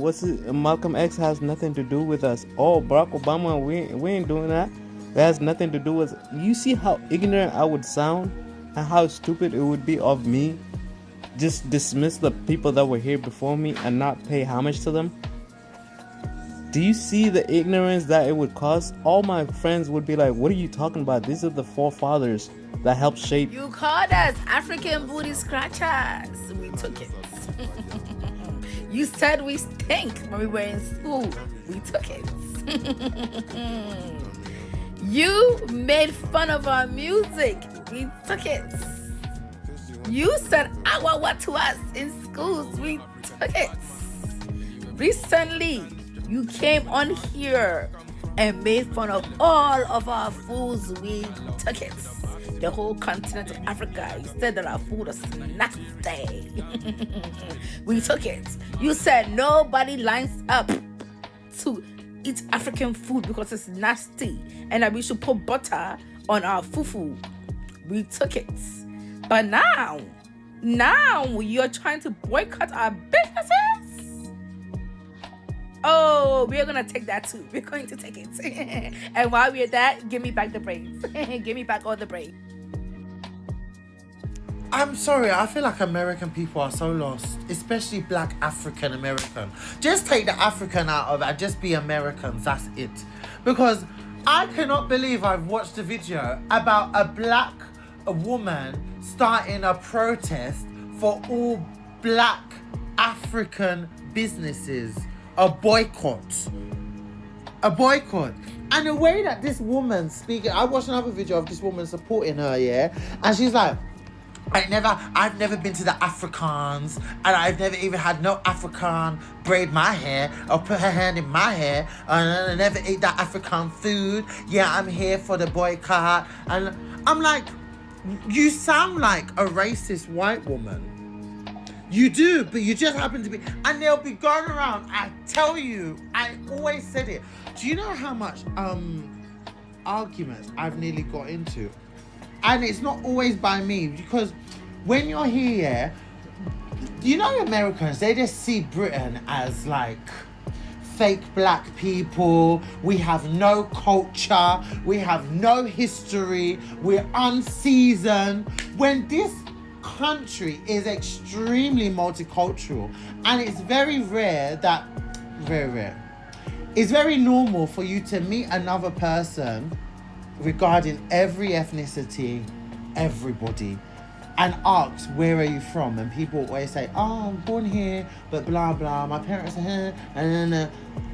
Malcolm X has nothing to do with us. Oh, Barack Obama, we ain't doing that. That has nothing to do with... You see how ignorant I would sound? And how stupid it would be of me? Just dismiss the people that were here before me and not pay homage to them? Do you see the ignorance that it would cause? All my friends would be like, what are you talking about? These are the forefathers that helped shape... You called us African booty scratchers. We took it. You said we stink when we were in school. We took it. You made fun of our music. We took it. You said awawa to us in schools. We took it. Recently, you came on here and made fun of all of our foods. We took it. The whole continent of Africa. You said that our food was nasty. We took it. You said nobody lines up to eat African food because it's nasty and that we should put butter on our fufu. We took it. But now you're trying to boycott our businesses? Oh, we're gonna take that too. We're going to take it. And while we're at that, give me back the braids. Give me back all the braids. I'm sorry, I feel like American people are so lost, especially Black African American. Just take the African out of it and just be Americans, that's it. Because I cannot believe I've watched a video about a black woman starting a protest for all black African businesses. A boycott. A boycott. And the way that this woman speaking, I watched another video of this woman supporting her, yeah? And she's like, I've never been to the Afrikaans, and I've never even had no African braid my hair or put her hand in my hair, and I never ate that African food. Yeah, I'm here for the boycott. And I'm like, you sound like a racist white woman. You do, but you just happen to be, and they'll be going around. I tell you, I always said it. Do you know how much arguments I've nearly got into? And it's not always by me, because when you're here, you know, Americans, they just see Britain as like fake black people. We have no culture. We have no history. We're unseasoned. When this country is extremely multicultural, and it's very rare it's very normal for you to meet another person regarding every ethnicity, everybody, and ask, where are you from? And people always say, oh, I'm born here, but blah blah, my parents are here, and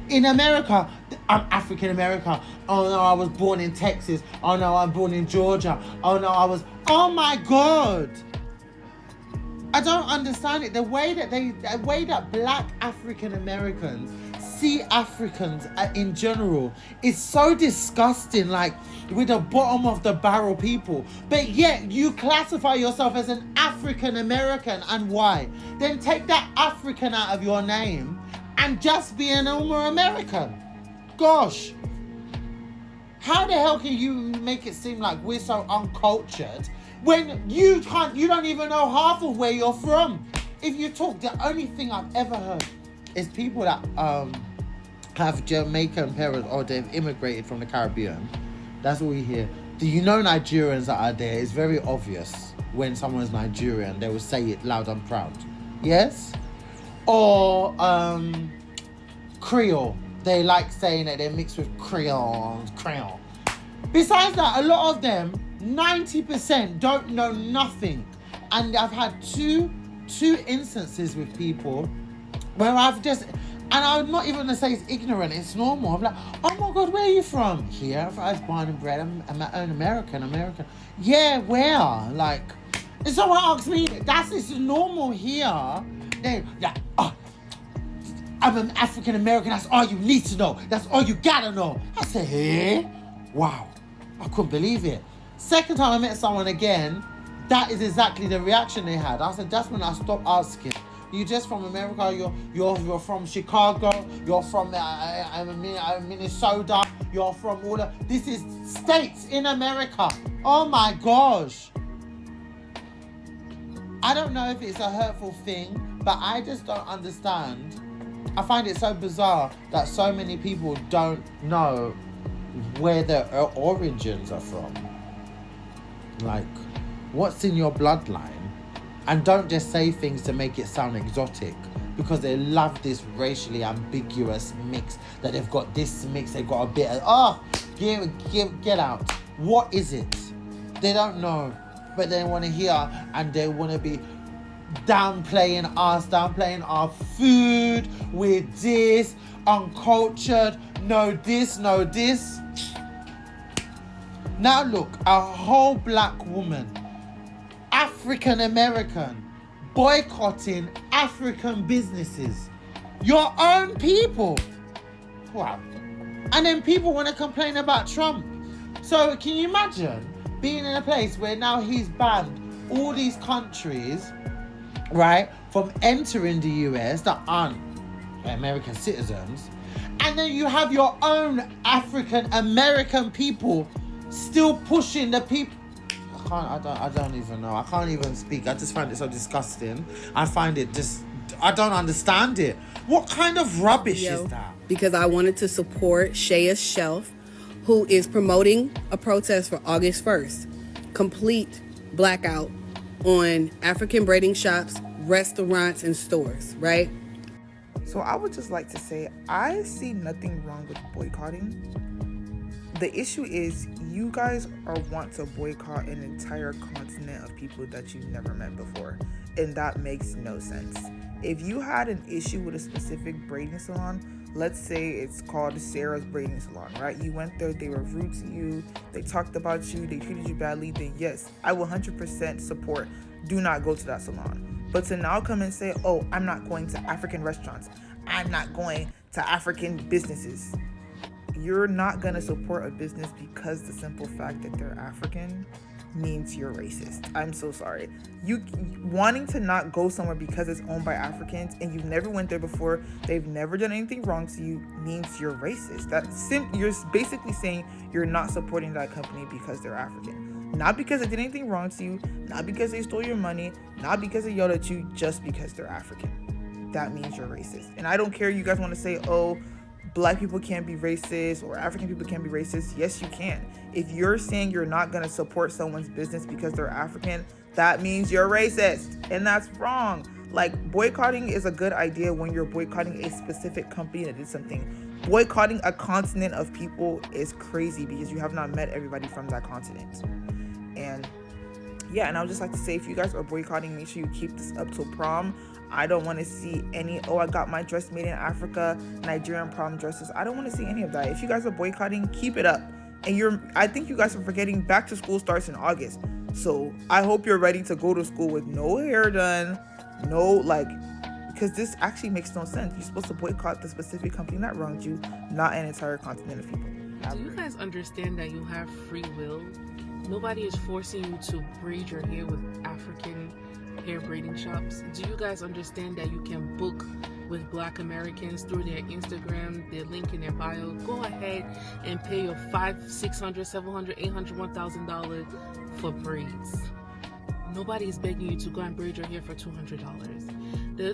in America, I'm African American. Oh no, I was born in Texas. Oh no, I'm born in Georgia. Oh no, oh my God. I don't understand it. The way that black African Americans see Africans in general is so disgusting, like with the bottom of the barrel people. But yet you classify yourself as an African American, and why? Then take that African out of your name and just be a normal American. Gosh. How the hell can you make it seem like we're so uncultured when you don't even know half of where you're from? If you talk, the only thing I've ever heard is people that have Jamaican parents or they've immigrated from the Caribbean. That's all you hear. Do you know Nigerians that are there? It's very obvious when someone's Nigerian. They will say it loud and proud. Yes? Or Creole. They like saying that they're mixed with Creole. Besides that, a lot of them, 90% don't know nothing. And I've had two instances with people where I've just, and I'm not even gonna say it's ignorant, it's normal. I'm like, oh my God, where are you from? Here, I was born and bred, I'm an American. Yeah, where? Like, if someone asks me, it's normal here. They're like, oh, I'm an African American, that's all you need to know. That's all you gotta know. I said, hey, wow, I couldn't believe it. Second time I met someone again, that is exactly the reaction they had. I said, that's when I stopped asking. You just from America, you're from Chicago, you're from Minnesota, you're from all of, this is states in America. Oh my gosh. I don't know if it's a hurtful thing, but I just don't understand. I find it so bizarre that so many people don't know where their origins are from. Like, what's in your bloodline? And don't just say things to make it sound exotic, because they love this racially ambiguous mix, that they've got this mix, they've got a bit of, get out. What is it? They don't know, but they want to hear, and they want to be downplaying our food with this, uncultured, no this. Now look, a whole black woman, African American, boycotting African businesses, your own people. Wow. And then people want to complain about Trump. So can you imagine being in a place where now he's banned all these countries, right, from entering the US that aren't American citizens, and then you have your own African American people still pushing the people. I don't even know. I can't even speak. I just find it so disgusting. I find it just, I don't understand it. What kind of rubbish is that? Because I wanted to support 𝒲𝒶𝓎-𝒯ℛ𝒰, who is promoting a protest for August 1st. Complete blackout on African braiding shops, restaurants, and stores, right? So I would just like to say, I see nothing wrong with boycotting. the issue is you guys want to boycott an entire continent of people that you've never met before, and that makes no sense. If you had an issue with a specific braiding salon, let's say it's called Sarah's Braiding Salon, right? You went there, they were rude to you, they talked about you, they treated you badly, then yes, I will 100% support, do not go to that salon. But to now come and say, oh, I'm not going to African restaurants, I'm not going to African businesses. You're not going to support a business because the simple fact that they're African means you're racist. I'm so sorry. You wanting to not go somewhere because it's owned by Africans and you've never went there before, they've never done anything wrong to you, means you're racist. You're basically saying you're not supporting that company because they're African. Not because they did anything wrong to you, not because they stole your money, not because they yelled at you, just because they're African. That means you're racist. And I don't care, you guys want to say, oh, Black people can't be racist or African people can't be racist. Yes, you can. If you're saying you're not going to support someone's business because they're African, that means you're racist. And that's wrong. Like, boycotting is a good idea when you're boycotting a specific company that did something. Boycotting a continent of people is crazy because you have not met everybody from that continent. And yeah, and I would just like to say, if you guys are boycotting, make sure you keep this up till prom. I don't want to see any, oh, I got my dress made in Africa, Nigerian prom dresses. I don't want to see any of that. If you guys are boycotting, keep it up. And I think you guys are forgetting back to school starts in August. So I hope you're ready to go to school with no hair done, because this actually makes no sense. You're supposed to boycott the specific company that wronged you, not an entire continent of people. Do you guys understand that you have free will? Nobody is forcing you to braid your hair with African hair braiding shops. Do you guys understand that you can book with Black Americans through their Instagram, their link in their bio? Go ahead and pay your $500, $600, $700, $800, $1,000 for braids. Nobody is begging you to go and braid your hair for $200.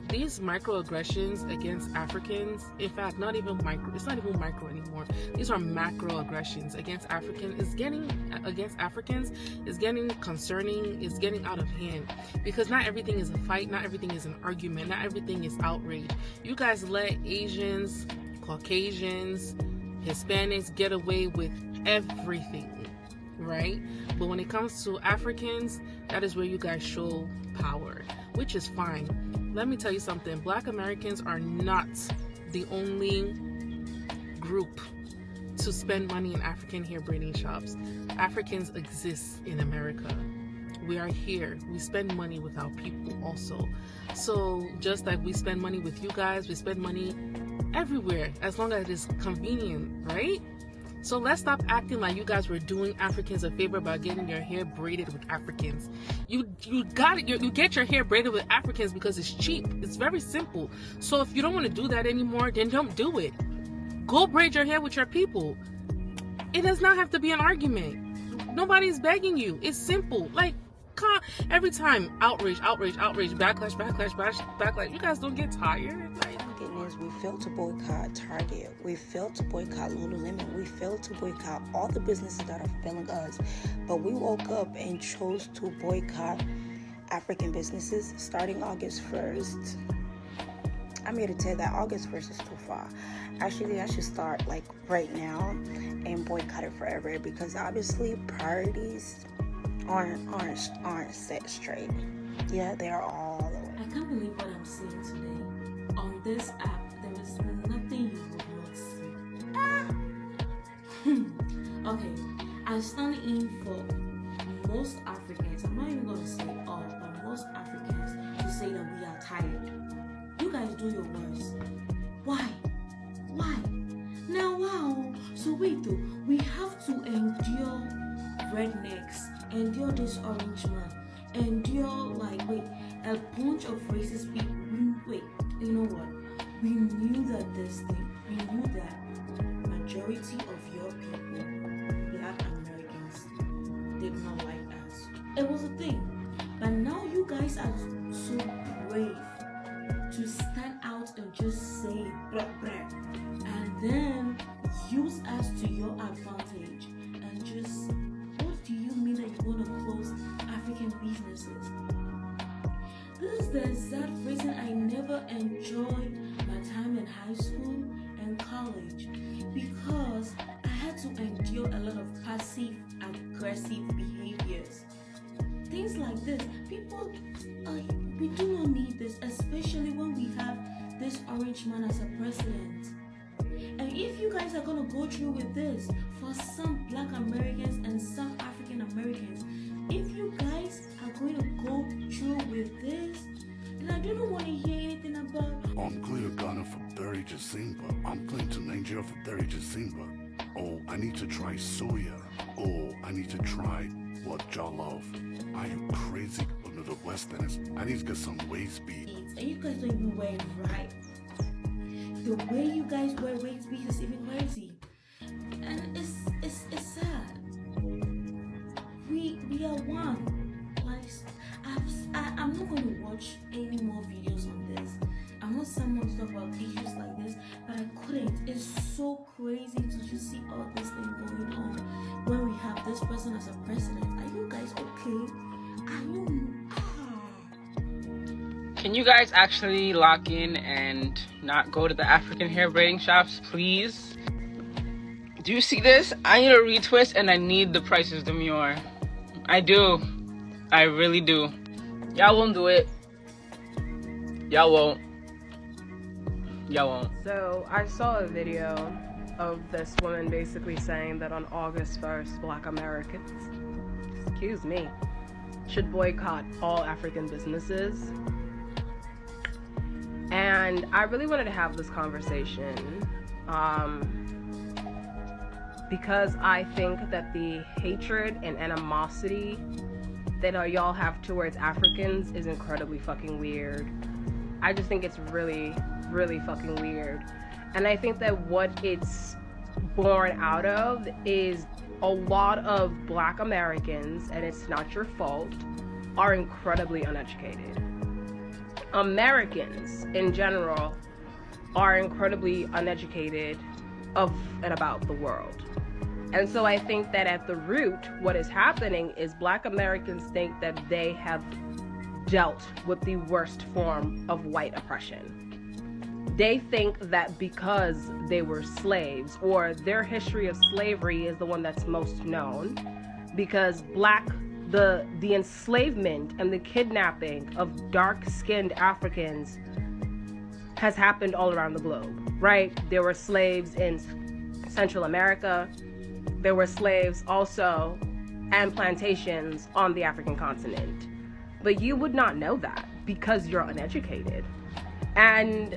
These microaggressions against Africans, in fact, it's not even micro anymore. These are macroaggressions against Africans. It's getting concerning. It's getting out of hand because not everything is a fight. Not everything is an argument. Not everything is outrage. You guys let Asians, Caucasians, Hispanics get away with everything, right? But when it comes to Africans, that is where you guys show power, which is fine. Let me tell you something. Black Americans are not the only group to spend money in African hair braiding shops. Africans exist in America. We are here. We spend money with our people also. So just like we spend money with you guys, we spend money everywhere as long as it is convenient, right? So let's stop acting like you guys were doing Africans a favor by getting your hair braided with Africans. You get your hair braided with Africans because it's cheap. It's very simple. So if you don't want to do that anymore, then don't do it. Go braid your hair with your people. It does not have to be an argument. Nobody's begging you. It's simple. Like, every time outrage, backlash. You guys don't get tired. We failed to boycott Target. We failed to boycott Lululemon. We failed to boycott all the businesses that are failing us. But we woke up and chose to boycott African businesses starting August 1st. I'm here to tell you that August 1st is too far. Actually, I should start like right now and boycott it forever because obviously priorities aren't set straight. Yeah, they are all the way. I can't believe what I'm seeing today. On this app, there is nothing you would not see. Okay, I stand in for most Africans. I'm not even going to say all, but most Africans to say that we are tired. You guys do your worst. Why? Now, wow. So wait though, we have to endure rednecks, endure this orange man, endure a bunch of racist people. Wait, you know what? We knew that majority of your people, Black Americans, did not like us. It was a thing. But now you guys are so brave to stand out and just say blah, blah, and then use us to your advantage and just, what do you mean that you want to close African businesses? This is the exact reason I never enjoyed my time in high school and college. college because I had to endure a lot of passive aggressive behaviors. Things like this, people, we do not need this, especially when we have this orange man as a president. And if you guys are gonna go through with this, for some Black Americans and some African Americans, if you guys are going to go through with this, then I do not want to hear anything about. I'm clear Ghana for 30 December. I'm playing to Nigeria for 30 December. Oh, I need to try soya. Oh, I need to try what jollof. Are you crazy? Under the Westerners, I need to get some waist beat. And you guys don't even wear it right. The way you guys wear waist beat is even crazy. And it's sad. We are one. Like, I'm not going to watch any more videos on this. I'm not someone to talk about issues like this, but I couldn't. It's so crazy to just see all this thing going on when we have this person as a president. Are you guys okay? Are you? Can you guys actually lock in and not go to the African hair braiding shops, please? Do you see this? I need a retwist and I need the prices demure. I do. I really do. Y'all won't do it. Y'all won't. Y'all won't. So I saw a video of this woman basically saying that on August 1st, Black Americans, excuse me, should boycott all African businesses. And I really wanted to have this conversation because I think that the hatred and animosity that y'all have towards Africans is incredibly fucking weird. I just think it's really, really fucking weird. And I think that what it's born out of is a lot of Black Americans, and it's not your fault, are incredibly uneducated. Americans in general are incredibly uneducated of and about the world. And so I think that at the root, what is happening is Black Americans think that they have dealt with the worst form of white oppression. They think that because they were slaves, or their history of slavery is the one that's most known, because the enslavement and the kidnapping of dark-skinned Africans has happened all around the globe, right? There were slaves in Central America. There were slaves also and plantations on the African continent. But you would not know that because you're uneducated. And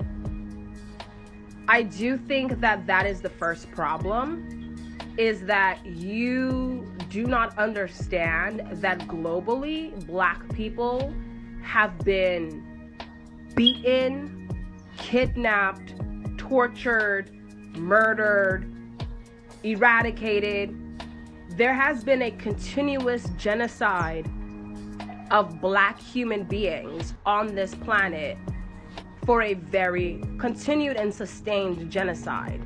I do think that that is the first problem, is that you do not understand that globally, Black people have been beaten, kidnapped, tortured, murdered, eradicated. There has been a continuous genocide of Black human beings on this planet for a very continued and sustained genocide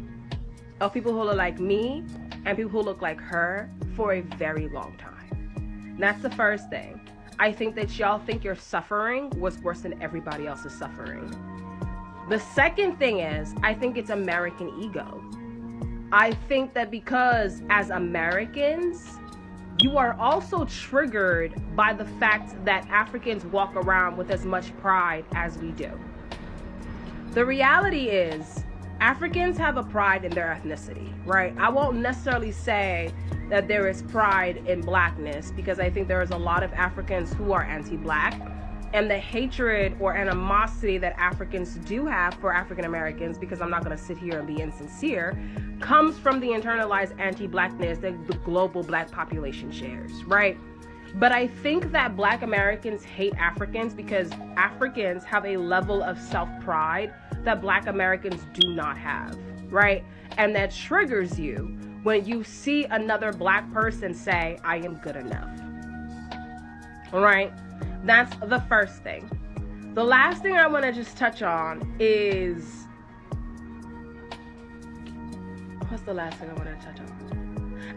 of people who look like me and people who look like her for a very long time. That's the first thing. I think that y'all think your suffering was worse than everybody else's suffering. The second thing is, I think it's American ego. I think that because as Americans, you are also triggered by the fact that Africans walk around with as much pride as we do. The reality is, Africans have a pride in their ethnicity, right? I won't necessarily say that there is pride in Blackness, because I think there is a lot of Africans who are anti-Black, and the hatred or animosity that Africans do have for African Americans, because I'm not going to sit here and be insincere, comes from the internalized anti-Blackness that the global Black population shares, right? But I think that Black Americans hate Africans because Africans have a level of self-pride that Black Americans do not have, right? And that triggers you when you see another Black person say, I am good enough, all right? That's the first thing. The last thing I want to just touch on is, what's the last thing I want to touch on?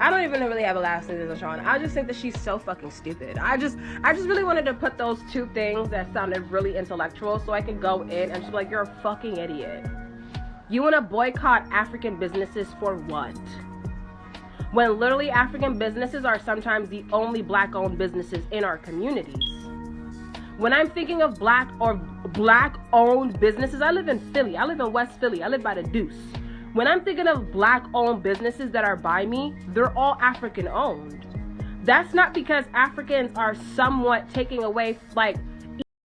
I don't even really have a last thing to touch on. I just think that she's so fucking stupid. I just really wanted to put those two things that sounded really intellectual so I could go in and just be like, you're a fucking idiot. You want to boycott African businesses for what? When literally African businesses are sometimes the only black-owned businesses in our communities. When I'm thinking of black-owned businesses, I live in Philly. I live in West Philly. I live by the Deuce. When I'm thinking of black-owned businesses that are by me, they're all African-owned. That's not because Africans are somewhat taking away, like,